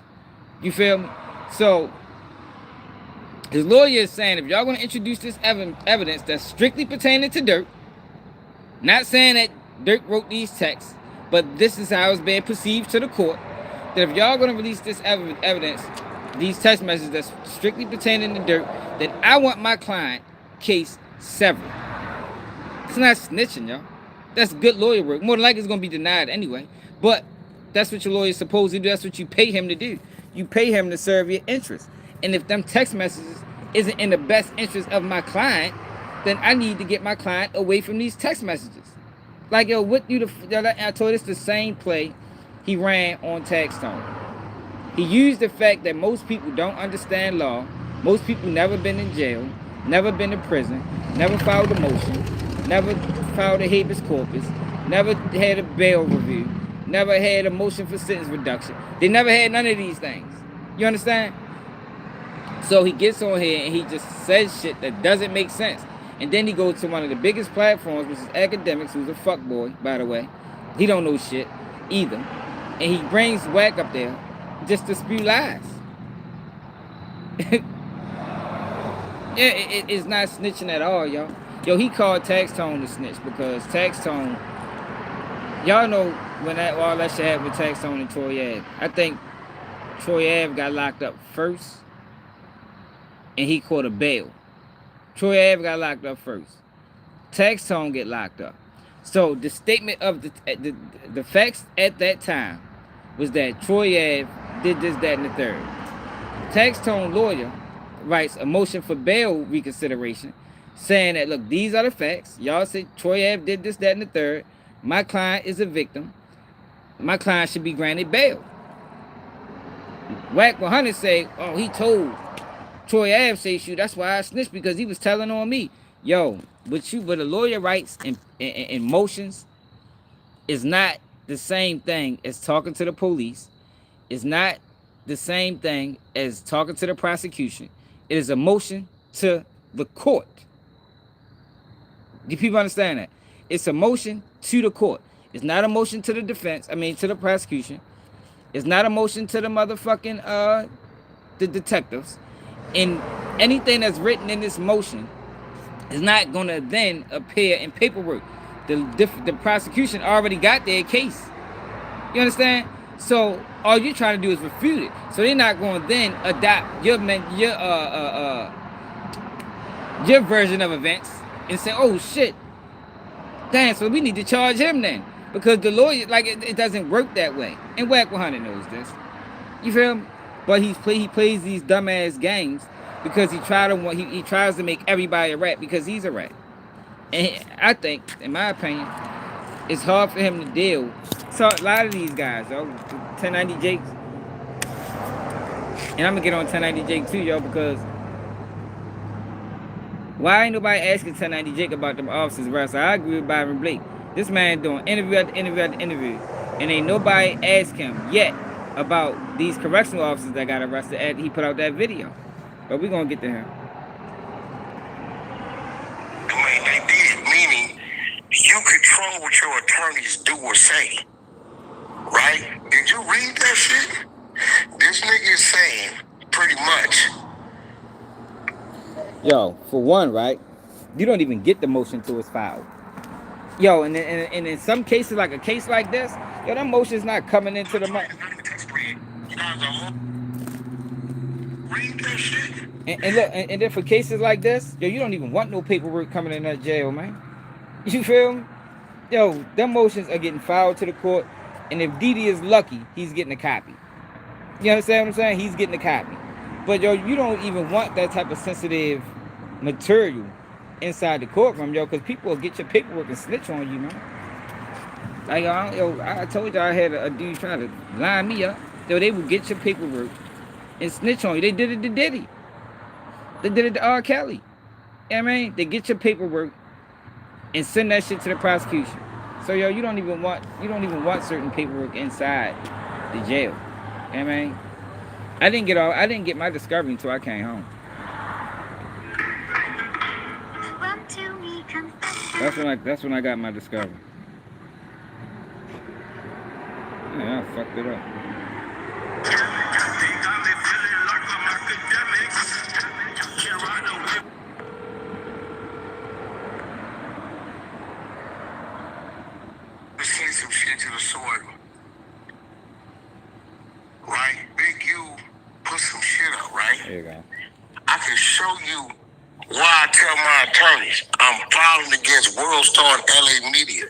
You feel me? So his lawyer is saying, if y'all gonna introduce this evidence that's strictly pertaining to Dirk, not saying that Dirk wrote these texts, but this is how it's being perceived to the court, that if y'all gonna release this evidence, these text messages that's strictly pertaining to Dirk, then I want my client case severed. It's not snitching, y'all. That's good lawyer work. More than likely it's gonna be denied anyway. But That's what your lawyer's supposed to do. That's what you pay him to do. You pay him to serve your interests. And if them text messages isn't in the best interest of my client, then I need to get my client away from these text messages. Like, yo, what you I told you it's the same play he ran on Tax Tone. He used the fact that most people don't understand law. Most people never been in jail, never been to prison, never filed a motion, never filed a habeas corpus, never had a bail review, never had a motion for sentence reduction. They never had none of these things. You understand? So he gets on here and he just says shit that doesn't make sense. And then he goes to one of the biggest platforms, which is Academics, who's a fuckboy, by the way. He don't know shit either. And he brings Wack up there just to spew lies. Yeah, it's not snitching at all, y'all. Yo, he called Tax Tone to snitch because Tax Tone, y'all know when all that shit happened with Tax Tone and Troy Ave. I think Troy Ave got locked up first, and he caught a bail. Troy Ave got locked up first. Tax Tone get locked up. So the statement of the facts at that time was that Troy Ave did this, that, and the third. Tax Tone lawyer writes a motion for bail reconsideration, saying that, look, these are the facts. Y'all say Troy Ave did this, that, and the third. My client is a victim. My client should be granted bail. Wack 100 say, oh, he told Troy Ave say shoot. That's why I snitched, because he was telling on me. Yo, but a lawyer writes in motions is not the same thing as talking to the police. It's not the same thing as talking to the prosecution. It is a motion to the court. Do people understand that? It's a motion to the court. It's not a motion to the defense. I mean, to the prosecution. It's not a motion to the motherfucking the detectives. And anything that's written in this motion is not going to then appear in paperwork. The prosecution already got their case. You understand? So all you're trying to do is refute it. So they're not going to then adopt your version of events and say, oh shit, damn, so we need to charge him then, because the lawyer, like, it doesn't work that way. And Wack 100 knows this. You feel me? But he plays these dumbass games because he tries to make everybody a rat because he's a rat. And I think, in my opinion, it's hard for him to deal. So a lot of these guys, though, 1090 Jakes, and I'm gonna get on 1090 Jake too, y'all, because why ain't nobody asking 1090 Jake about them officers arrested? I agree with Byron Blake. This man doing interview after interview after interview, and ain't nobody asked him yet about these correctional officers that got arrested after he put out that video. But we're gonna get to him. I mean, they did, meaning you control what your attorneys do or say, right? Did you read that shit? This nigga is saying pretty much. Yo, for one, right? You don't even get the motion till it's filed. Yo, and in some cases, like a case like this, yo, that motion's not coming into the money. Read that shit. And look, and then for cases like this, yo, you don't even want no paperwork coming in that jail, man. You feel me? Yo, them motions are getting filed to the court, and if Didi is lucky, he's getting a copy. You understand what I'm saying? He's getting a copy. But yo, you don't even want that type of sensitive material inside the courtroom, yo, because people will get your paperwork and snitch on you, man. Like, I told you I had a dude try to line me up. Yo, they would get your paperwork and snitch on you. They did it to Diddy. They did it to R. Kelly. You know what I mean? They get your paperwork and send that shit to the prosecution. So yo, you don't even want certain paperwork inside the jail. You know what I mean? I didn't get my discovery until I came home. That's when I got my discovery. Yeah, I fucked it up. Say some shit to the sword. Right? Big U put some shit up, right? There you go. I can show you why I tell my attorneys I'm filing against World Star and LA Media.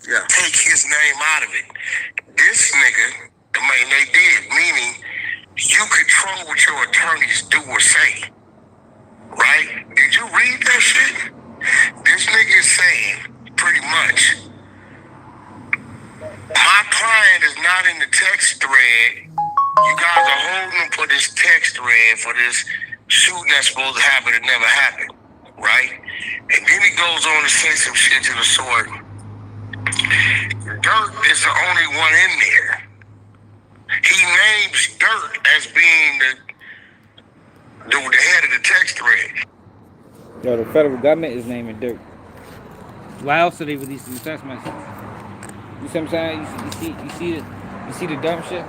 Yeah. Take his name out of it. This nigga I mean, they did, meaning you control what your attorneys do or say, right? Did you read that shit? This nigga is saying, pretty much, my client is not in the text thread. You guys are holding him for this text thread for this shooting that's supposed to happen that never happened, right? And then he goes on to say some shit to the sort. Dirk is the only one in there. He names Dirk as being the head of the text thread. Yo, the federal government is naming Dirk. Why else are they releasing the text messages? You see what I'm saying? You see the dumb shit?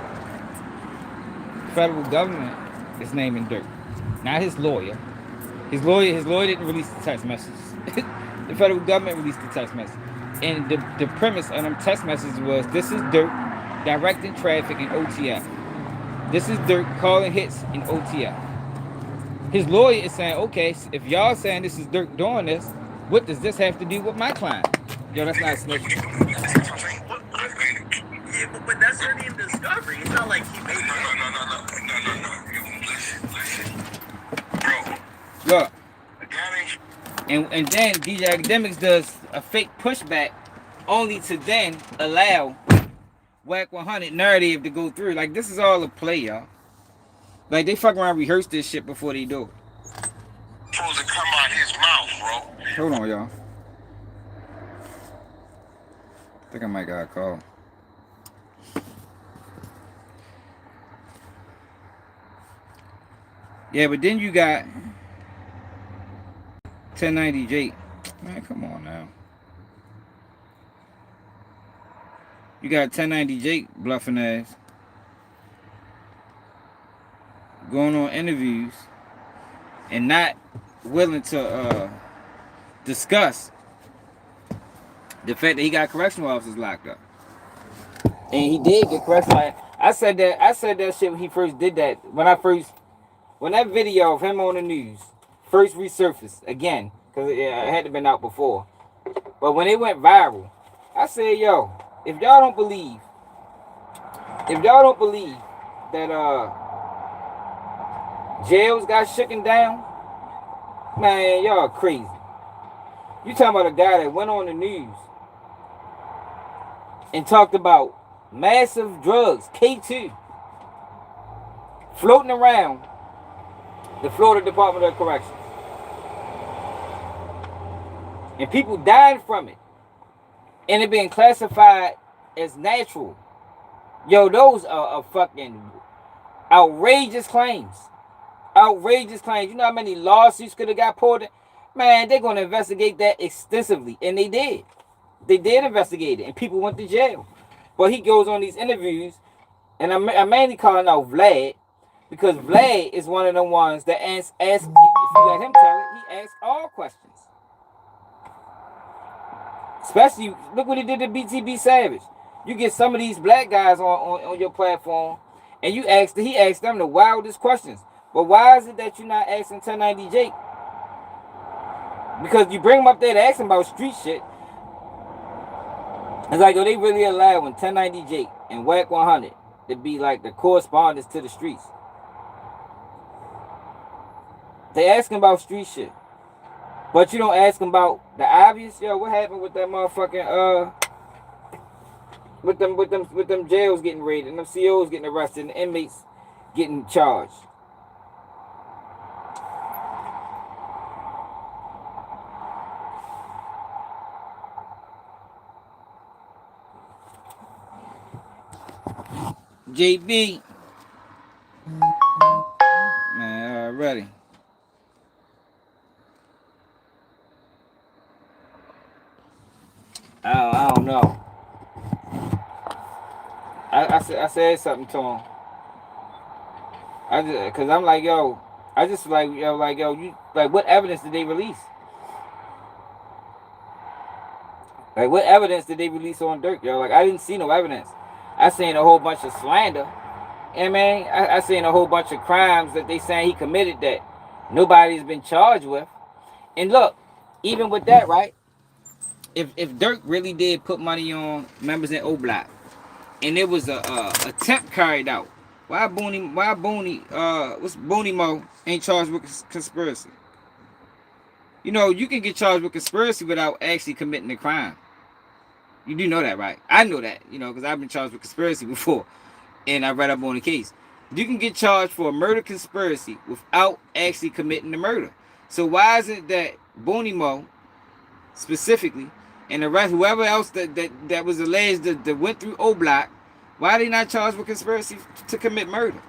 The federal government is naming Dirk. Not his lawyer. His lawyer didn't release the text messages. The federal government released the text message. And the premise of them text messages was, this is Dirk directing traffic in OTF. This is Dirk calling hits in OTF. His lawyer is saying, okay, if y'all saying this is Dirk doing this, what does this have to do with my client? Yo, that's not snitching. Yeah, but that's already in discovery. It's not like he made it. No. Listen. Bro. Look. And then DJ Academics does a fake pushback only to then allow Wack 100 narrative to go through. Like, this is all a play, y'all. Like, they fuck around rehearse this shit before they do it. Supposed to come out his mouth, bro. Hold on, y'all. I think I might got a call. Yeah, but then you got 1090 Jake. Man, come on now. You got 1090 Jake bluffing ass going on interviews and not willing to discuss the fact that he got correctional officers locked up. And he did get correctional. I said that shit when he first did that. When that video of him on the news first resurfaced again, because it had to been out before. But when it went viral, I said, yo, if y'all don't believe that jails got shooken down, man, y'all crazy. You talking about a guy that went on the news and talked about massive drugs, K2, floating around the Florida Department of Corrections. And people dying from it. And it being classified as natural. Yo, those are fucking outrageous claims. Outrageous claims. You know how many lawsuits could have got pulled in? Man, they're going to investigate that extensively. And they did. They did investigate it. And people went to jail. But he goes on these interviews. And I'm mainly calling out Vlad. Because Vlad is one of the ones that asks, if you let him tell it, he asks all questions. Especially, look what he did to BTB Savage. You get some of these black guys on your platform, and he asked them the wildest questions. But why is it that you're not asking 1090 Jake? Because you bring him up there to ask him about street shit. It's like, oh, they really allowing 1090 Jake and Wack 100 to be like the correspondents to the streets. They asking about street shit. But you don't ask them about the obvious. Yo, what happened with that motherfucking with them jails getting raided and them COs getting arrested and the inmates getting charged? JB, man, already. I don't know. I said something to him. Cause I'm like, yo, you like, what evidence did they release? Like, what evidence did they release on Dirk, yo? Like, I didn't see no evidence. I seen a whole bunch of slander. And man, I seen a whole bunch of crimes that they saying he committed that nobody's been charged with. And look, even with that, right? If Dirk really did put money on members in O Block, and there was a attempt carried out. What's Booney Mo ain't charged with conspiracy? You know, you can get charged with conspiracy without actually committing the crime. You do know that, right? I know that, you know, because I've been charged with conspiracy before, and I read up on the case. You can get charged for a murder conspiracy without actually committing the murder. So why is it that Booney Mo specifically, and the rest, whoever else that was alleged that went through O Block, why are they not charged with conspiracy to commit murder?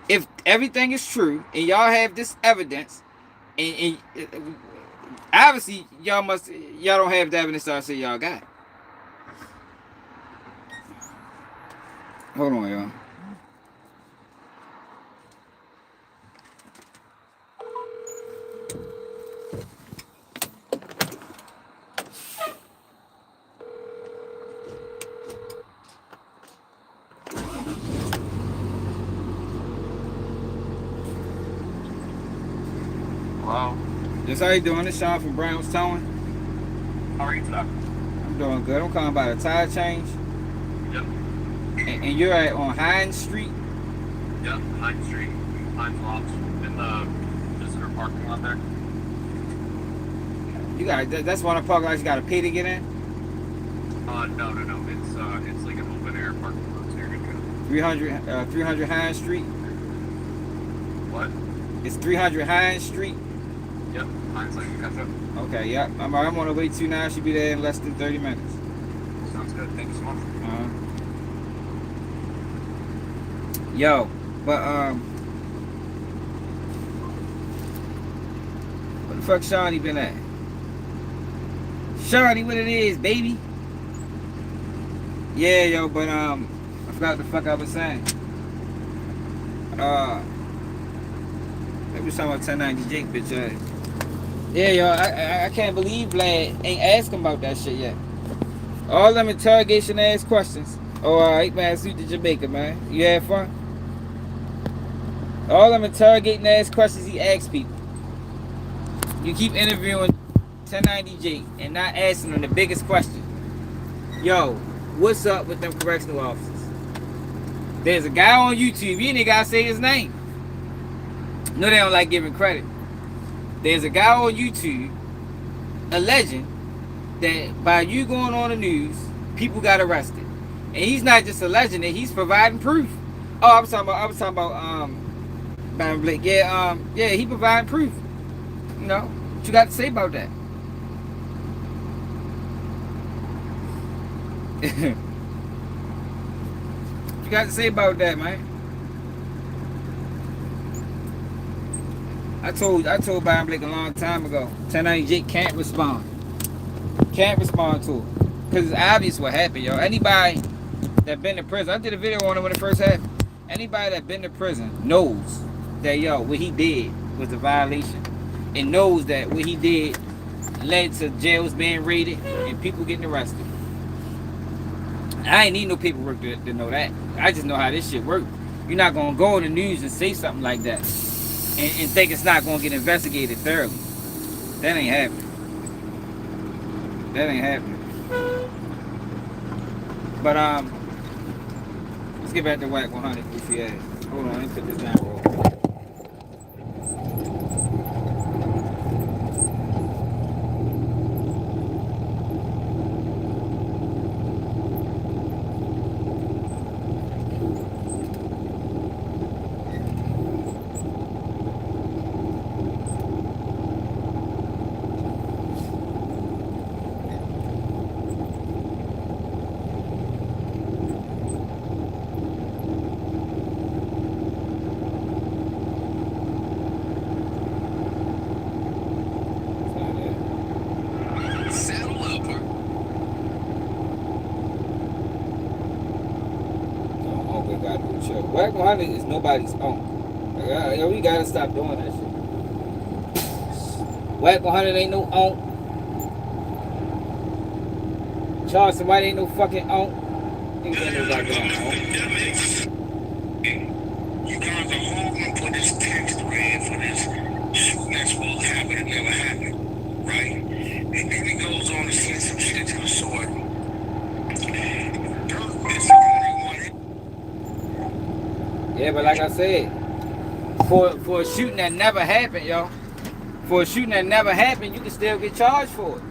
If everything is true and y'all have this evidence, and obviously y'all don't have the evidence to say y'all got it. Hold on, y'all. Hello. Just how you doing? This Sean from Brownstown. How are you today? I'm doing good. I'm calling about a tire change. Yep. And you're at on Hines Street. Yep. Hines Street, Hines Lofts, in the visitor parking lot there. You got that's one of the parking lots you got to pay to get in. No. It's like an open air parking lot, so you're good to go. 300 Hines Street. What? It's 300 Hines Street. Yep. Hines like ketchup. Okay, yep. I'm on the way to now. Should be there in less than 30 minutes. Sounds good. Thank you so much. Yo, but what the fuck Shawnee been at? Shawnee, what it is, baby? Yeah, yo, but I forgot what the fuck I was saying. Maybe was talking about 1090 Jake, bitch ass. Yeah, yo, I can't believe Vlad ain't asking about that shit yet. All them interrogation ass questions. Oh, alright, man, suit to Jamaica, man. You had fun? All them interrogating ass questions he asks people. You keep interviewing 1090 Jake and not asking them the biggest question. Yo, what's up with them correctional officers? There's a guy on YouTube, you ain't gotta say his name. No, they don't like giving credit. There's a guy on YouTube alleging that by you going on the news, people got arrested. And he's not just alleging it, he's providing proof. Oh, I was talking about Byron Blake. Yeah, he providing proof. You know, what you got to say about that? What you got to say about that, man? I told Byron Blake a long time ago. 1090 Jake can't respond. Can't respond to it. Because it's obvious what happened, yo. Anybody that been to prison, I did a video on it when it first happened. Anybody that been to prison knows that, yo, what he did was a violation. And knows that what he did led to jails being raided and people getting arrested. I ain't need no paperwork to know that. I just know how this shit works. You're not going to go on the news and say something like that and think it's not going to get investigated thoroughly. That ain't happening. That ain't happening. But let's get back to Wack 100 goofy ass. Hold on, let me put this down real quick. Wack 100 is nobody's own. Yo, we gotta stop doing that shit. Wack 100 ain't no own. Charles somebody ain't no fucking own. Niggas ain't no goddamn own. You guys are holding for this text thread for this shooting that's supposed to happen and never happened, right? And then he goes on to say some shit to the sword. Dirk basically Yeah, but like I said, for a shooting that never happened, y'all. For a shooting that never happened, you can still get charged for it.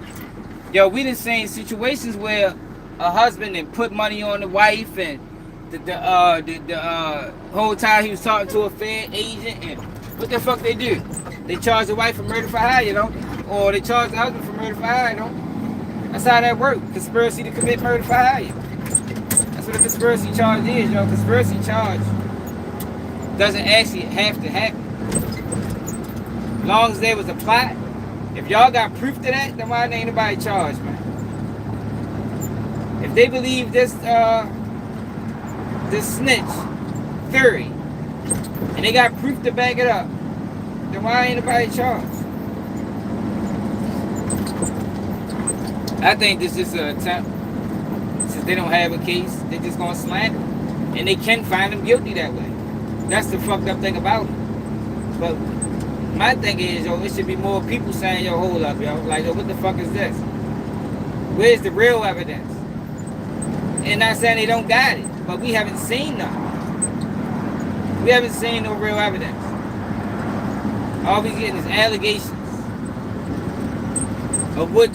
Yo, we done seen situations where a husband and put money on the wife, and the whole time he was talking to a Fed agent, and what the fuck they do? They charge the wife for murder for hire, you know? Or they charge the husband for murder for hire, you know? That's how that works. Conspiracy to commit murder for hire. That's what a conspiracy charge is, yo. Conspiracy charge doesn't actually have to happen. As long as there was a plot, if y'all got proof to that, then why ain't anybody charged, man? If they believe this snitch theory, and they got proof to back it up, then why ain't anybody charged? I think this is an attempt. Since they don't have a case, they're just gonna slander them. And they can find them guilty that way. That's the fucked up thing about it. But my thing is, yo, it should be more people saying, yo, hold up, yo. Like, yo, what the fuck is this? Where's the real evidence? And not saying they don't got it, but we haven't seen none. We haven't seen no real evidence. All we getting is allegations of what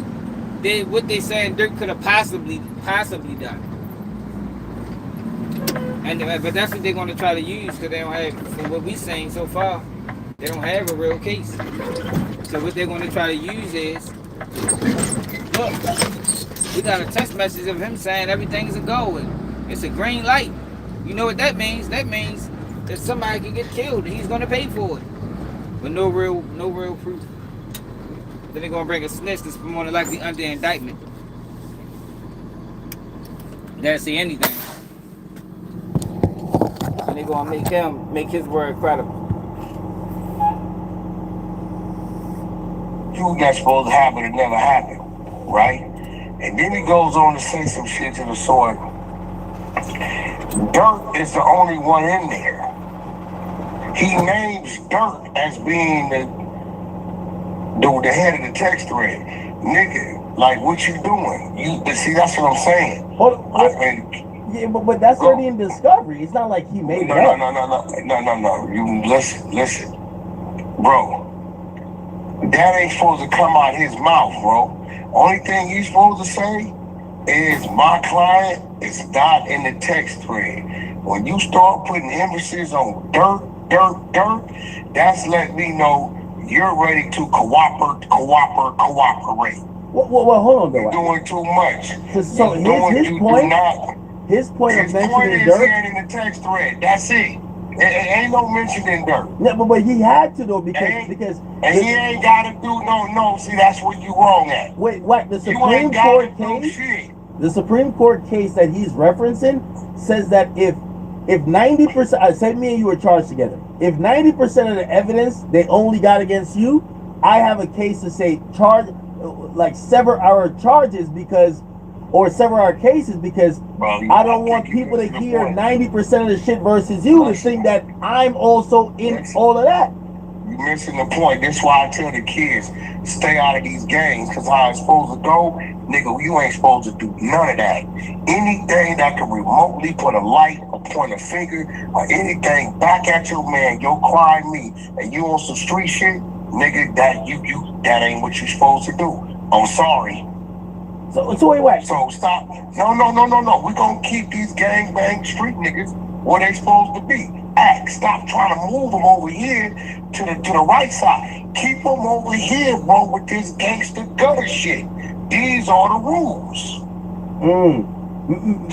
they saying Dirk could have possibly done. And but that's what they're going to try to use, because they don't have, from what we've seen so far, they don't have a real case. So what they're going to try to use is, look, we got a text message of him saying everything's a go and it's a green light. You know what that means? That means that somebody can get killed and he's going to pay for it. But no real proof. Then they're gonna bring a snitch that's more than likely under indictment. Didn't see anything. And they're gonna make his word credible. You got supposed to happen, it never happened, right? And then he goes on to say some shit to the sort. Dirk is the only one in there. He names Dirk as being the head of the text thread. Nigga, like, what you doing? See, that's what I'm saying. Yeah, but that's already in discovery. It's not like he made it up. No. You listen. Bro, that ain't supposed to come out his mouth, bro. Only thing he's supposed to say is my client is not in the text thread. When you start putting emphasis on Dirk, that's letting me know you're ready to cooperate. Well, hold on, though. You're doing too much. So his point of mentioning Dirk is in the text thread. That's it. Ain't no mentioning Dirk. Yeah, but he had to though because and he ain't gotta do no. See, that's where you wrong at. Wait, what? The Supreme Court case. The Supreme Court case that he's referencing says that if 90%, say me and you were charged together, if 90% of the evidence they only got against you, I have a case to say sever our charges or sever our cases because I don't want people to hear 90% of the shit versus you to think that I'm also in all of that. You're missing the point. That's why I tell the kids, stay out of these games, because how it's supposed to go, nigga, you ain't supposed to do none of that. Anything that can remotely put a light or point a finger or anything back at your man, your crime me, and you on some street shit, nigga, that ain't what you supposed to do. I'm sorry. So wait, Wack. So stop. No. We gonna keep these gangbang street niggas where they supposed to be. Stop trying to move them over here to the right side. Keep them over here, bro, with this gangster gutter shit. These are the rules.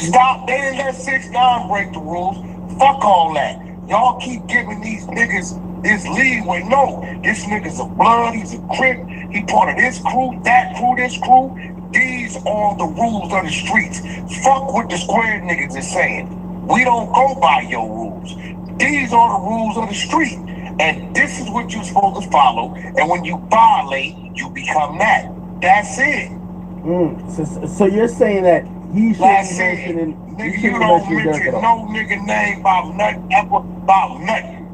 Stop. They didn't let 6ix9ine break the rules. Fuck all that. Y'all keep giving these niggas this leeway. No, this nigga's a blood. He's a crip. He part of this crew, that crew, this crew. These are the rules of the streets. Fuck what the square niggas is saying. We don't go by your rules. These are the rules of the street. And this is what you're supposed to follow. And when you violate, you become that. That's it. So you're saying that he shouldn't be mentioning... Nigga, you don't mention no nigga name about nothing.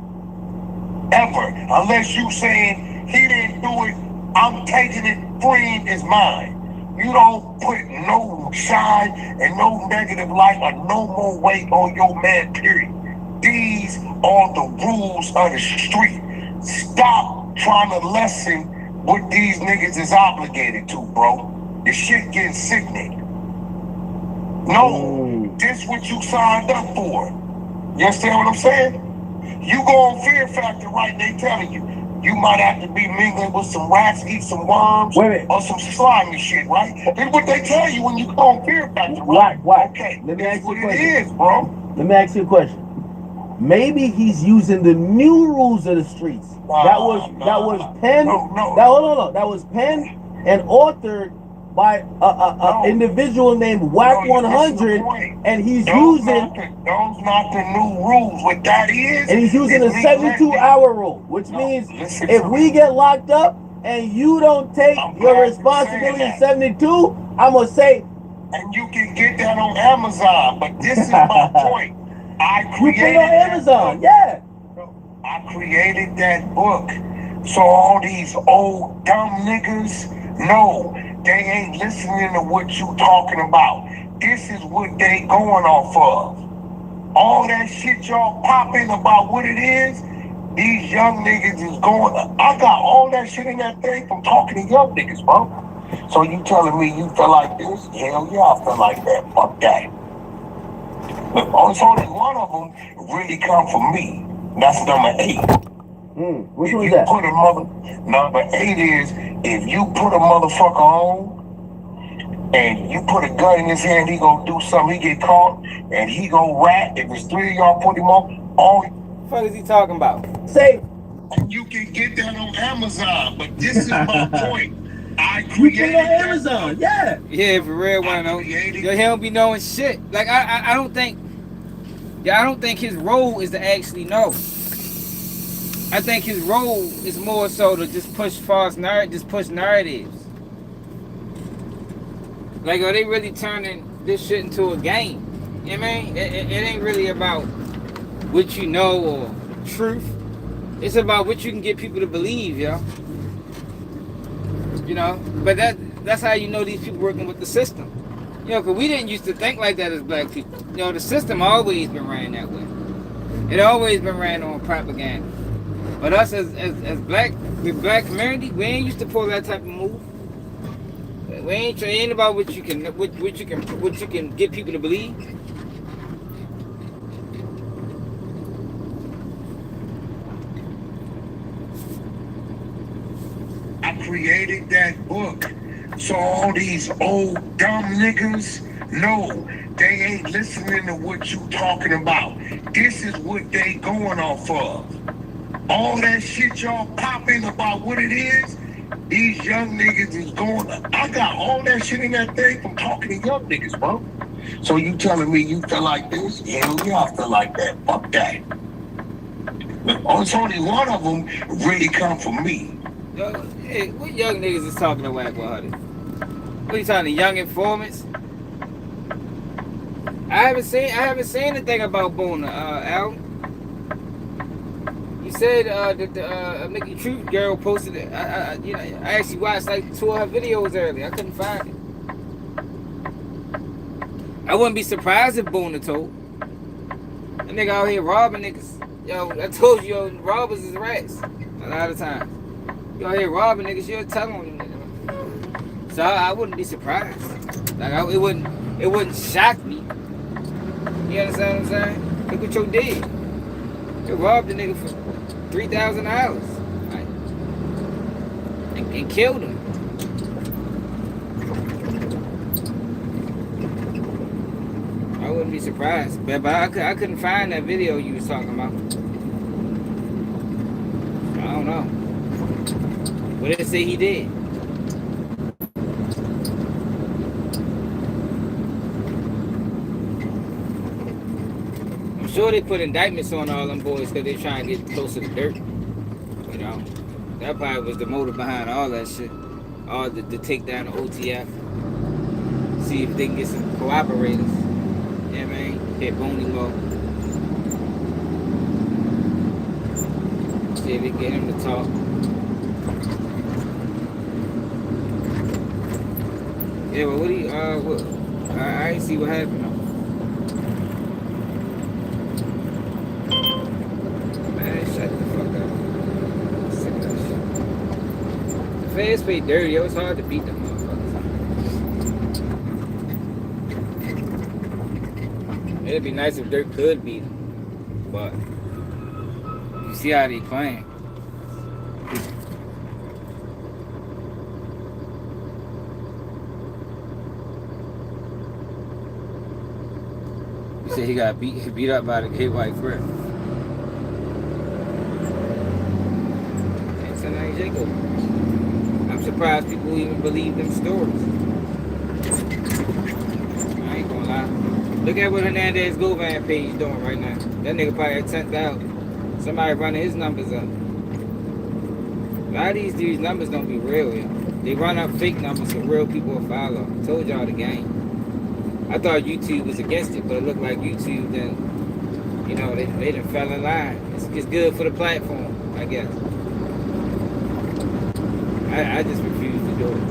Ever. Unless you saying he didn't do it, I'm taking it, freeing is mine. You don't put no shine and no negative light or no more weight on your man, period. These are the rules of the street. Stop trying to lessen what these niggas is obligated to, bro. The shit getting sickening. No, this what you signed up for. You understand what I'm saying? You go on Fear Factor, right? They telling you might have to be mingling with some rats, eat some worms, or some slimy shit, right? That's what they tell you when you go on Fear Factor, right? Wack. Okay, Let me ask you a it question. is, bro. Let me ask you a question. Maybe he's using the new rules of the streets. That was penned. That was penned and authored by a individual named Wack 100, and he's using those not the new rules. What that is, and he's using a 72-hour rule, which means if we get locked up and you don't take your responsibility in 72, I'm gonna say, and you can get that on Amazon. But this is my point. I created on Amazon, yeah. I created that book. So all these old dumb niggas, no, they ain't listening to what you talking about. This is what they going off of. All that shit y'all popping about what it is, these young niggas is going. I got all that shit in that thing from talking to young niggas, bro. So you telling me you feel like this? Hell yeah, I feel like that. Fuck that. But it's only one of them really come from me. That's number 8. Which one is that? Number 8 is if you put a motherfucker on and you put a gun in his hand, he gonna do something, he get caught, and he gonna rat. If it's 3 of y'all put him on, what the fuck is he talking about? Say, and you can get that on Amazon, but this is my point. I you created put it on Amazon, yeah. Yeah, for real, one though. He don't be knowing shit. Like I don't think his role is to actually know. I think his role is more so to just push narratives. Like, are they really turning this shit into a game? You know what I mean? It ain't really about what you know or truth. It's about what you can get people to believe, yo. You know? But that's how you know these people working with the system. You know, because we didn't used to think like that as black people. You know, the system always been ran that way. It always been ran on propaganda. But us as black, the black community, we ain't used to pull that type of move. We ain't about what you can get people to believe. I created that book. So all these old dumb niggas, no, they ain't listening to what you talking about. This is what they going off of. All that shit y'all popping about what it is, these young niggas is going. I got all that shit in that thing from talking to young niggas, bro. So you telling me you feel like this? Hell yeah, I feel like that. Fuck that. But it's only one of them really come from me. Yo, hey, what young niggas is talking to Wack 100? What are you talking to, young informants? I haven't seen anything about Boner, Al. You said that the Mickey Truth girl posted it. I actually watched like 2 of her videos earlier. I couldn't find it. I wouldn't be surprised if Boner told. That nigga out here robbing niggas. Yo, I told you, yo, robbers is rats. A lot of times. You out here robbing niggas, you'll tell on them niggas. So I wouldn't be surprised. Like it wouldn't shock me. You understand what I'm saying? Look what you did. You robbed a nigga for $3,000, right? And killed him. I wouldn't be surprised, but I couldn't find that video you was talking about. I don't know. What did it say he did? I'm sure they put indictments on all them boys because they trying to get close to the dirt. You know, that probably was the motive behind all that shit. All to take down the OTF. See if they can get some cooperators. Yeah, man. Hit Boney Mo. See if we can get him to talk. Yeah, but what do you, I ain't see what happened though. it's pretty dirty. It was hard to beat them motherfuckers. It'd be nice if Dirk could beat them, but you see how they playing. You said he got beat up by the kid white Crip. And tonight Jacob. I'm surprised people even believe them stories. I ain't gonna lie. Look at what Hernandez Govan page doing right now. That nigga probably had 10,000. Somebody running his numbers up. A lot of these dudes' numbers don't be real, yo. They run up fake numbers so real people will follow. I told y'all the game. I thought YouTube was against it, but it looked like YouTube then, you know, they done fell in line. It's good for the platform, I guess. I just refuse to do it.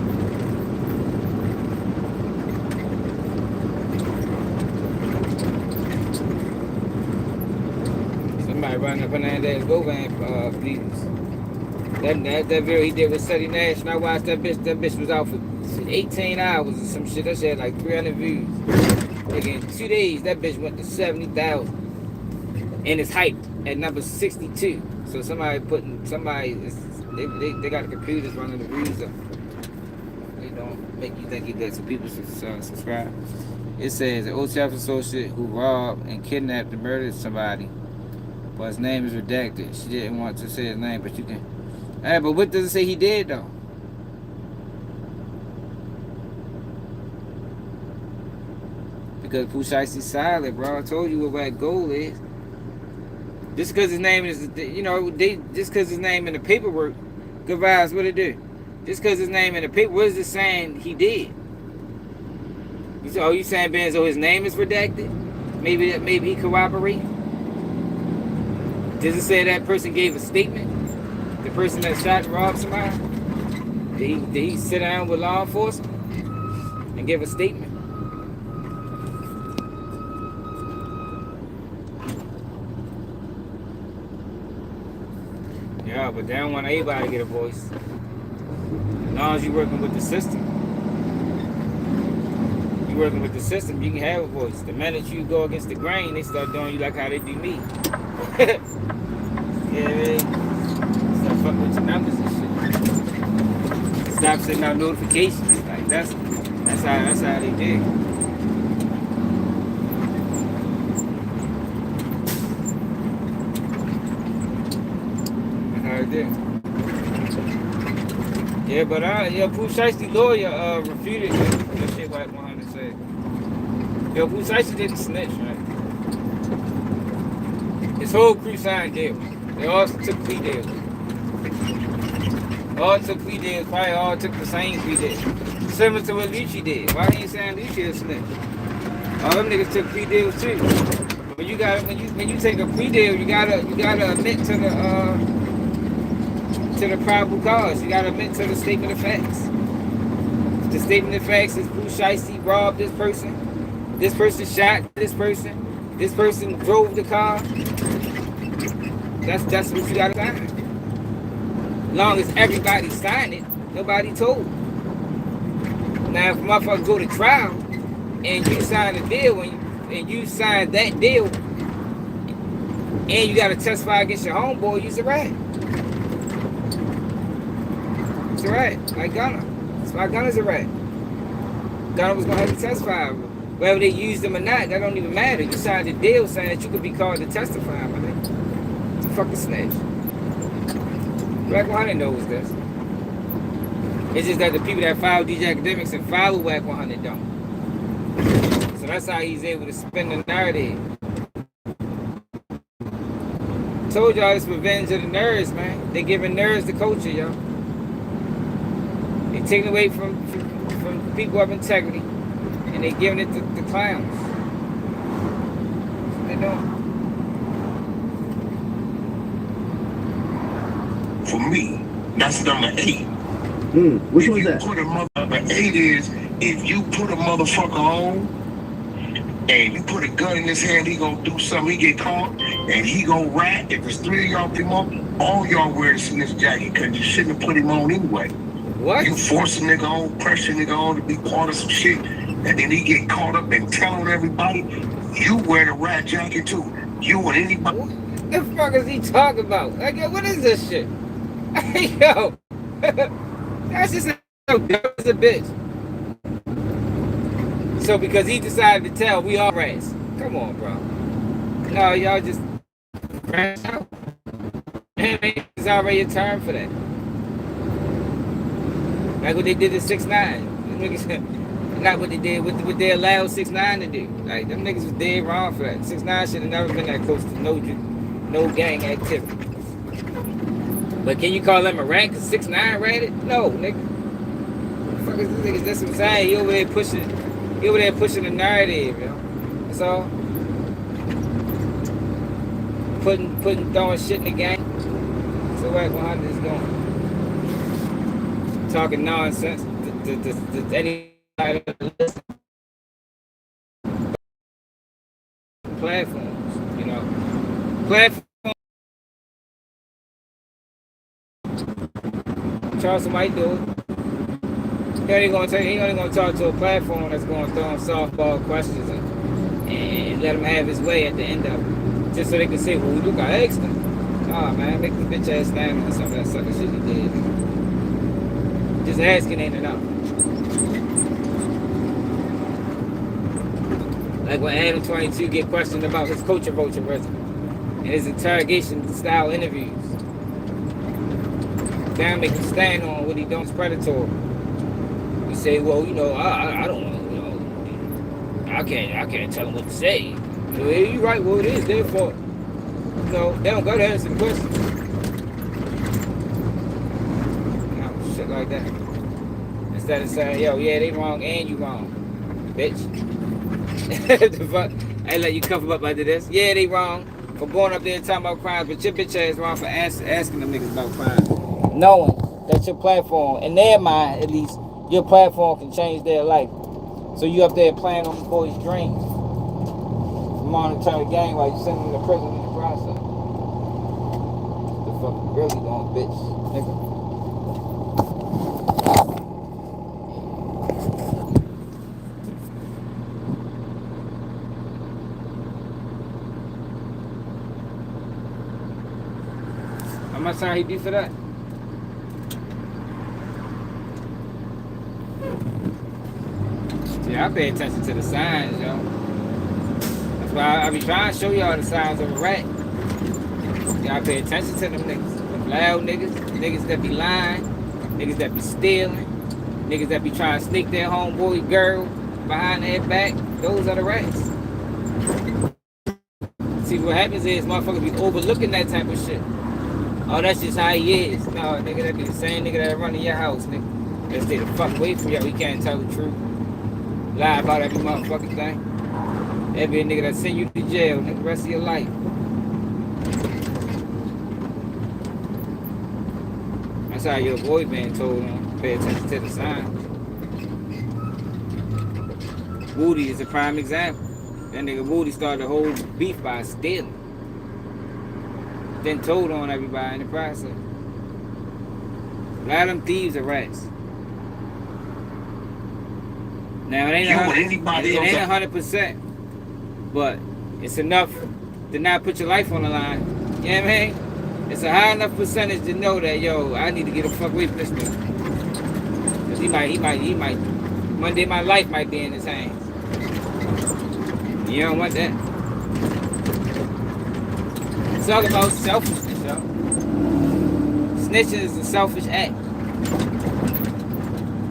Somebody running up Hernandez Govan views. That video he did with Seti Nash, and I watched that bitch. That bitch was out for 18 hours or some shit. That shit had like 300 views. Like in 2 days, that bitch went to 70,000. And it's hyped at number 62. So they got the computers running the views up. They don't make you think he did, so people should subscribe. It says an OTF associate who robbed and kidnapped and murdered somebody, but his name is redacted. She didn't want to say his name, but you can. Hey, but what does it say he did though? Because Pushai's silent, bro. I told you what Wack goal is. Just because his name is, you know, just because his name in the paperwork, good vibes, what it do? Just because his name in the paper, what is it saying he did? You saying Benzo his name is redacted? Maybe he corroborate? Does it say that person gave a statement? The person that shot and robbed somebody? Did he sit down with law enforcement and give a statement? Yeah, but they don't want anybody to get a voice. As long as you're working with the system. You're working with the system, you can have a voice. The minute you go against the grain, they start doing you like how they do me. Yeah, man. Start fucking with your numbers and shit. Stop sending out notifications. Like that's how they do. Yeah, but Pooh Shiesty lawyer refuted that shit like 100 said. Yo, Pooh Shiesty didn't snitch, right? His whole crew signed deal. They all took plea deals. All took plea deals, probably all took the same plea deals. Similar to what Lucci did. Why ain't saying Lucci a snitch? All them niggas took plea deals too. But you gotta when you take a plea deal, you gotta admit to the probable cause. You gotta admit to the statement of facts. The statement of facts is Pooh Shiesty robbed this person shot this person drove the car. That's what you gotta sign. As long as everybody signed it, nobody told. Now if motherfuckers go to trial and you sign a deal and you sign that deal and you gotta testify against your homeboy, you's a rat. It's a rat, like Gunner. That's why Gunner's a rat. Gunner was gonna have to testify. Whether they used him or not, that don't even matter. You signed a deal saying that you could be called to testify, my nigga. It's a fucking snitch. Wack 100 knows this. It's just that the people that follow DJ Academics and follow Wack 100 don't. So that's how he's able to spin the narrative. Told y'all this revenge of the nerds, man. They giving nerds the culture, y'all. They taking away from people of integrity, and they giving it to the clowns. That's what they doing. For me, that's number 8. Which one's that? Number 8 is if you put a motherfucker on and you put a gun in his hand, he gonna do something, he get caught, and he gonna rat. If it's 3 of y'all put him on, all y'all wear the snitch jacket because you shouldn't have put him on anyway. What? You force a nigga on, pressure a nigga on to be part of some shit, and then he get caught up and telling everybody, you wear the rat jacket too. You and anybody. What the fuck is he talking about? Like, what is this shit? Hey, yo. That's just so dumb as a bitch. So because he decided to tell, we all rats. Come on, bro. No, y'all just ran out. It's already a term for that. Like what they did to 6ix9ine. Not what they did, what they allowed 6ix9ine to do. Like, them niggas was dead wrong for that. 6ix9ine should have never been that close to no gang activity. But can you call them a rat because 6ix9ine ratted? No, nigga. What the fuck is this nigga? That's what I'm saying. He over there pushing the narrative, yo. That's all. Throwing shit in the game. So Wack 100 is doing. Talking nonsense to anybody that listens. Platforms, you know. Platforms. Charles might do it. He only gonna talk to a platform that's gonna throw him softball questions and let him have his way at the end of it. Just so they can say, well, we do got asked him. Nah, man, make the bitch ass stand on some of that sucker shit he did. Just asking ain't enough. Like when Adam 22 get questioned about his culture vulture resume and his interrogation style interviews. Damn, make him stand on what he done's predatory. We say, well, you know, I don't know, you know, I can't tell him what to say. So, hey, you right, well, it is their fault. You know, they don't go to answer the question. You know, shit like that. Instead of saying, yo, yeah, they wrong and you wrong, bitch. The fuck? I ain't let you cover up under this. Yeah, they wrong for going up there and talking about crimes, but your bitch ass wrong for asking them niggas about crimes. Knowing that your platform, in their mind at least, your platform can change their life. So you up there playing on the boys' dreams. Monetary gain while you send them to prison in the process. The fuck you really doing, bitch, nigga. How much time he be for that? Yeah, I pay attention to the signs, yo. That's why I be trying to show y'all the signs of a rat. Y'all pay attention to them niggas. Them loud niggas, niggas that be lying, niggas that be stealing, niggas that be trying to sneak their homeboy girl behind their back. Those are the rats. See, what happens is motherfuckers be overlooking that type of shit. Oh, that's just how he is. No, nigga, that be the same nigga that run in your house, nigga. Let's stay the fuck away from y'all. He can't tell the truth. Lie about every motherfucking thing. That be a nigga that send you to jail, nigga, the rest of your life. That's how your boy been told him. Pay attention to the signs. Woody is a prime example. That nigga Woody started the whole beef by stealing. Then told on everybody in the process. A lot of them thieves are rats. Now it ain't 100%, but it's enough to not put your life on the line. You know what I mean? It's a high enough percentage to know that, yo, I need to get the fuck away from this nigga. Cause he might, one day my life might be in his hands. You don't want that. It's all about selfishness, yo. Snitching is a selfish act.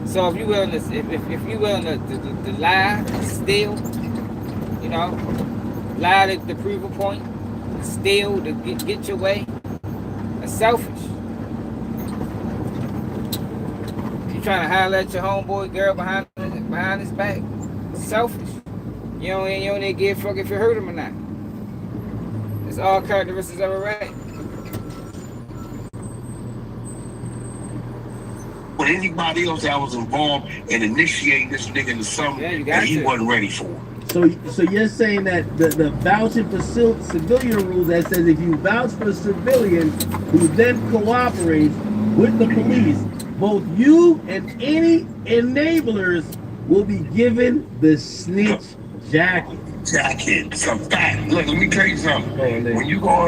So if you willing to, if you willing to lie, steal, you know, lie to prove a point, steal to get your way, that's selfish. If you trying to holler at your homeboy girl behind his back, it's selfish. You don't give a fuck if you hurt him or not. It's all characteristics of a rat. With anybody else that was involved in initiating this nigga into something that he wasn't ready for. So you're saying that the vouching for civilian rules that says if you vouch for a civilian who then cooperates with the police, both you and any enablers will be given the snitch jacket. Jacket, it's a fact. Look, let me tell you something. Oh, man. When you go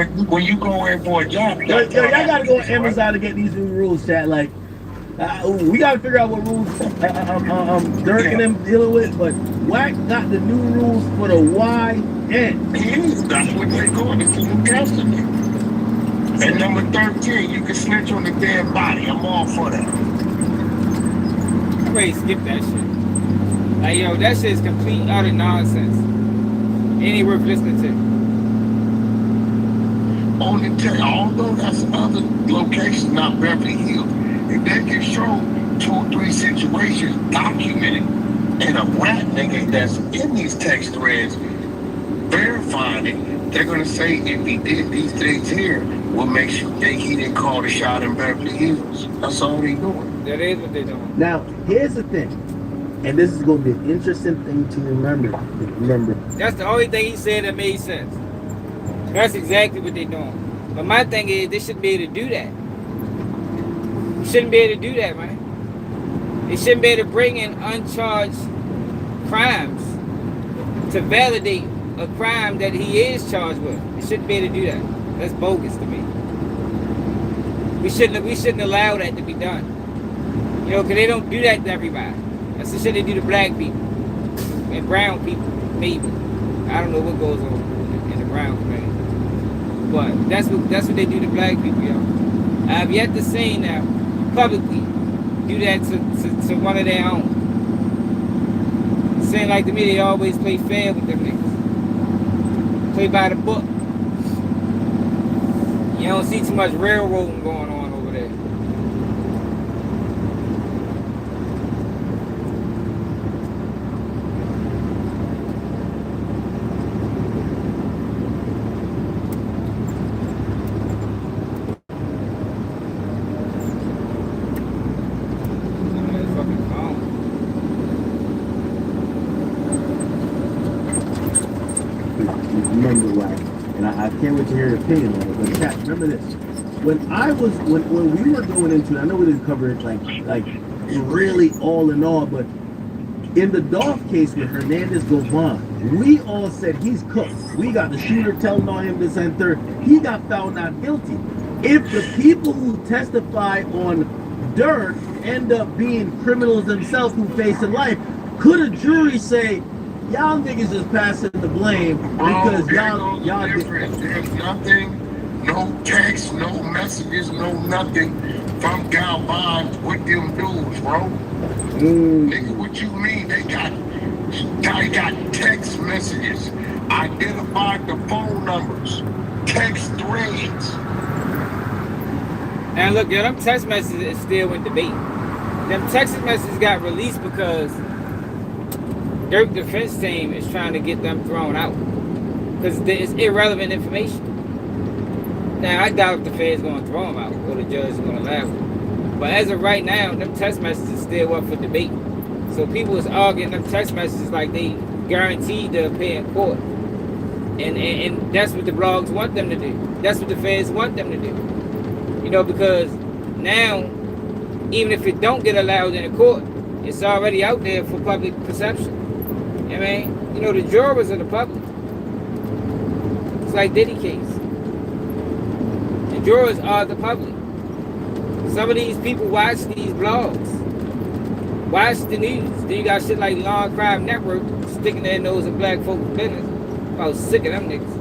in for a job, Yo, y'all gotta go on Amazon to get these new rules, chat. Like, we gotta figure out what rules Dirk and them dealing with, but Wack got the new rules for the YN. That's what they're going to see in custody. And number 13, you can snitch on the dead body. I'm all for that. I'm ready to skip that shit. Like, yo, that shit is complete utter nonsense. Ain't worth listening Although that's other locations, not Beverly Hills, if they can show 2 or 3 situations documented and a rat nigga that's in these text threads verifying it, they're gonna say if he did these things here, what makes you think he didn't call the shot in Beverly Hills? That's all they doing. That is what they're doing. Now, here's the thing, and this is going to be an interesting thing to remember. That's the only thing he said that made sense. That's exactly what they're doing. But my thing is, they shouldn't be able to do that. You shouldn't be able to do that, man. They shouldn't be able to bring in uncharged crimes to validate a crime that he is charged with. They shouldn't be able to do that. That's bogus to me. We shouldn't allow that to be done. You know, because they don't do that to everybody. That's the shit they do to black people and brown people, maybe. I don't know what goes on in the brown community. But that's what they do to black people, yo. I've yet to see now publicly do that to one of their own. Saying like to me, they always play fair with them niggas. Play by the book. You don't see too much railroading going on over there. Remember, Wack, and I can't wait to hear your opinion on it. But chat, remember this: when we were going into it, I know we didn't cover it like really all in all, but in the Dolph case with Hernandez Govan, we all said he's cooked. We got the shooter telling on him this and third. He got found not guilty. If the people who testify on Dirk end up being criminals themselves who face in life, could a jury say, y'all niggas just passing the blame because y'all different. There's nothing, no text, no messages, no nothing from Galvan with them dudes, bro. Nigga, what you mean? They got text messages, identified the phone numbers, text threads. Now look, yo, them text messages is still in debate. Them text messages got released because Dirk defense team is trying to get them thrown out because it's irrelevant information. Now I doubt if the Fed's going to throw them out or the judge is going to allow it. But as of right now, them text messages is still up for debate. So people is arguing them text messages like they guaranteed to appear in court, and that's what the blogs want them to do. That's what the Feds want them to do. You know, because now even if it don't get allowed in the court, it's already out there for public perception. I mean, you know, the jurors are the public. It's like Diddy case. The jurors are the public. Some of these people watch these blogs, watch the news. Then you got shit like Law Crime Network sticking their nose in black folks' business. I was sick of them niggas.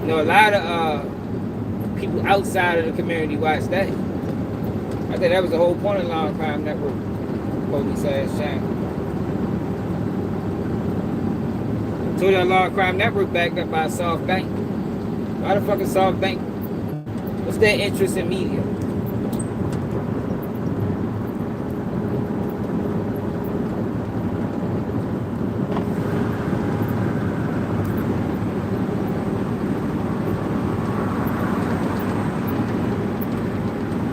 You know, a lot of people outside of the community watch that. I think that was the whole point of Law Crime Network. Police ass channel. So that Law Crime Network backed up by SoftBank. Why the fuck is SoftBank? What's their interest in media?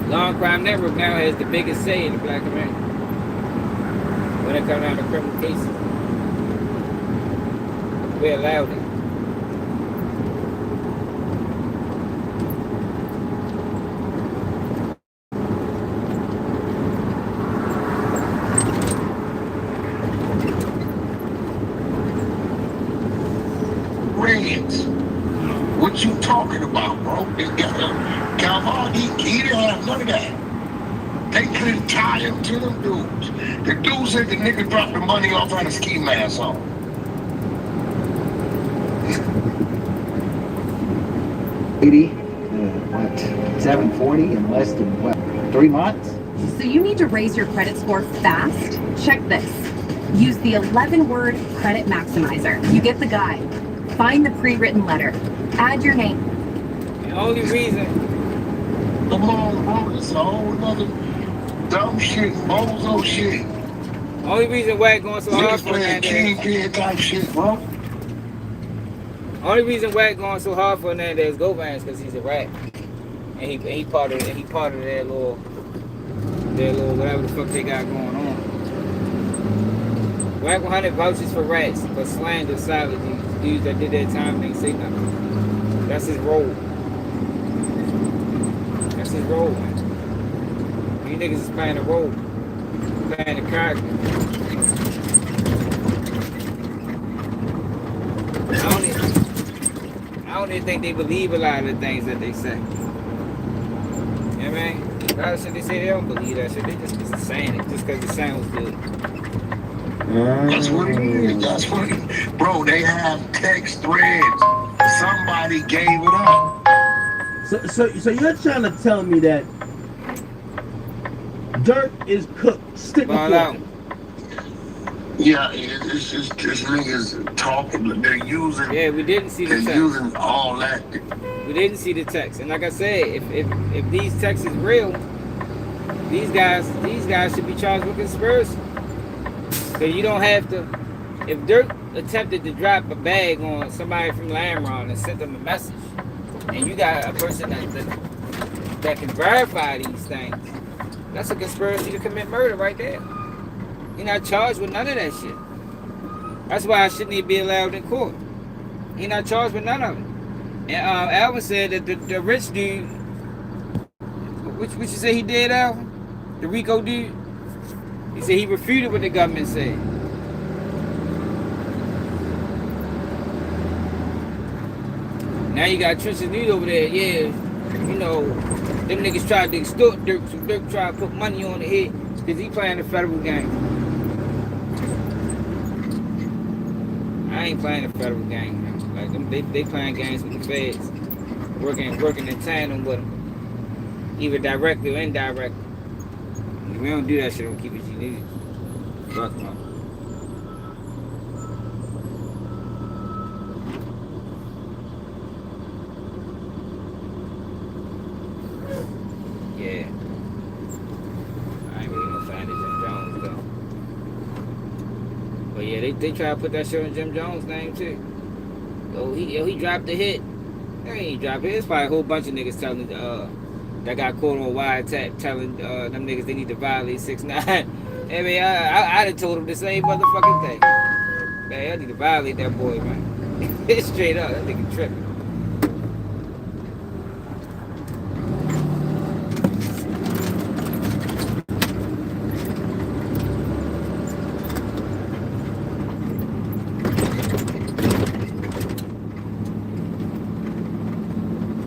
Law Crime Network now has the biggest say in the black community when it comes down to criminal cases. We allowed it. what you talking about, bro. Calvin, he didn't have none of that. They couldn't tie him to them dudes. The dude said the nigga dropped the money off had a ski mask on. What, 740 in less than, what, 3 months? So you need to raise your credit score fast? Check this. Use the 11-word credit maximizer. You get the guide. Find the pre-written letter. Add your name. The only reason. Come on, bro. It's a whole other dumb shit, bozo shit. Only reason Wack going so hard Niggas for playing Hernandez. kingpin type shit, bro. Only reason Wack going so hard for Hernandez Govan because he's a rat, and he part of their little whatever the fuck they got going on. Wack 100 vouches for rats, but slander solid dudes that did their time and ain't say nothing. That's his role. That's his role, man. You niggas is playing a role, playing a character. I don't even think they believe a lot of the things that they say. You know what I mean? A lot of shit they say, they don't believe that shit. They just saying it just because it sounds good. That's what it is. That's what it is. Bro, they have text threads. Somebody gave it up. So you're trying to tell me that Dirk is cooked, stick with out. Yeah, it's just niggas talking. They're using. Yeah, we didn't see the They're text. using all that. We didn't see the text. And like I said, if these texts is real, these guys should be charged with conspiracy. Because you don't have to. If Dirk attempted to drop a bag on somebody from Lamron and sent them a message, and you got a person that can verify these things, that's a conspiracy to commit murder right there. You're not charged with none of that shit. That's why I shouldn't even be allowed in court. He's not charged with none of it. And Alvin said that the rich dude, which you say he did, Alvin? The Rico dude? He said he refuted what the government said. Now you got Tristan News over there, yeah, you know, them niggas tried to extort Dirk, so Dirk tried to put money on the head because he playing the federal game. I ain't playing the federal game, man. Like them, they playing games with the feds, working in tandem with them, either directly or indirectly. We don't do that shit on Keep It G News. Fuck no. Yeah. I ain't really no fan of Jim Jones though. But yeah, they try to put that shit on Jim Jones' name too. He dropped the hit. They ain't dropped it. It's probably a whole bunch of niggas telling that got caught on wiretap telling them niggas they need to violate 6ix9ine. I mean, I'd have told them the same motherfucking thing. Man, I need to violate that boy, man. Straight up, that nigga tripping.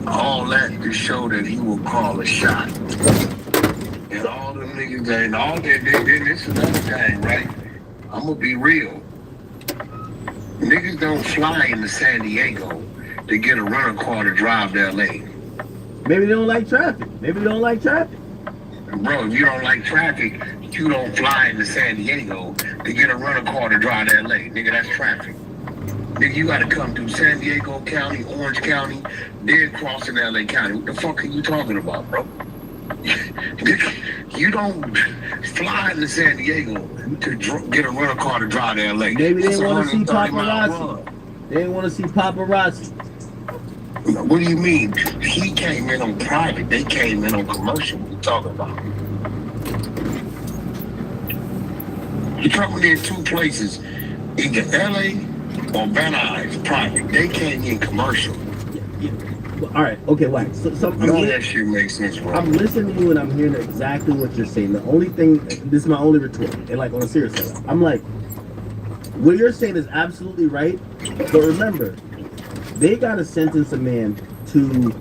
All that to show that he will call a shot. And all them niggas, and all that, this is another thing, right? I'm gonna be real. Niggas don't fly into San Diego to get a rental car to drive to LA. Maybe they don't like traffic. Maybe they don't like traffic. Bro, if you don't like traffic, you don't fly into San Diego to get a rental car to drive to LA. Nigga, that's traffic. Nigga, you gotta come through San Diego County, Orange County, then crossing LA County. What the fuck are you talking about, bro? You don't fly into San Diego to get a rental car to drive to LA. Maybe they That's want to see 130 mile paparazzi. run. They didn't want to see paparazzi. What do you mean? He came in on private. They came in on commercial. What you talking about? He coming in 2 places, either LA or Van Nuys, private. They came in commercial. Yeah. Well, all right. Okay. Wack. So None of that shit makes sense, bro. I'm listening to you and I'm hearing exactly what you're saying. The only thing, this is my only retort, and like on a serious level, I'm like, what you're saying is absolutely right. But remember, They got to sentence a man to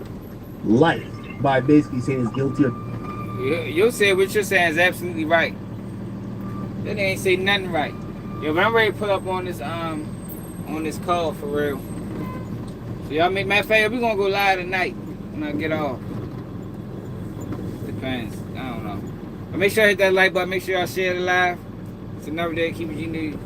life by basically saying he's guilty of. You said what you're saying is absolutely right. Then they ain't say nothing right. Yo, but I'm ready to put up on this call for real. So y'all make, matter of fact, we gonna go live tonight when I get off. Depends. I don't know. But make sure I hit that like button. Make sure y'all share the live. It's another day. Keep it you need.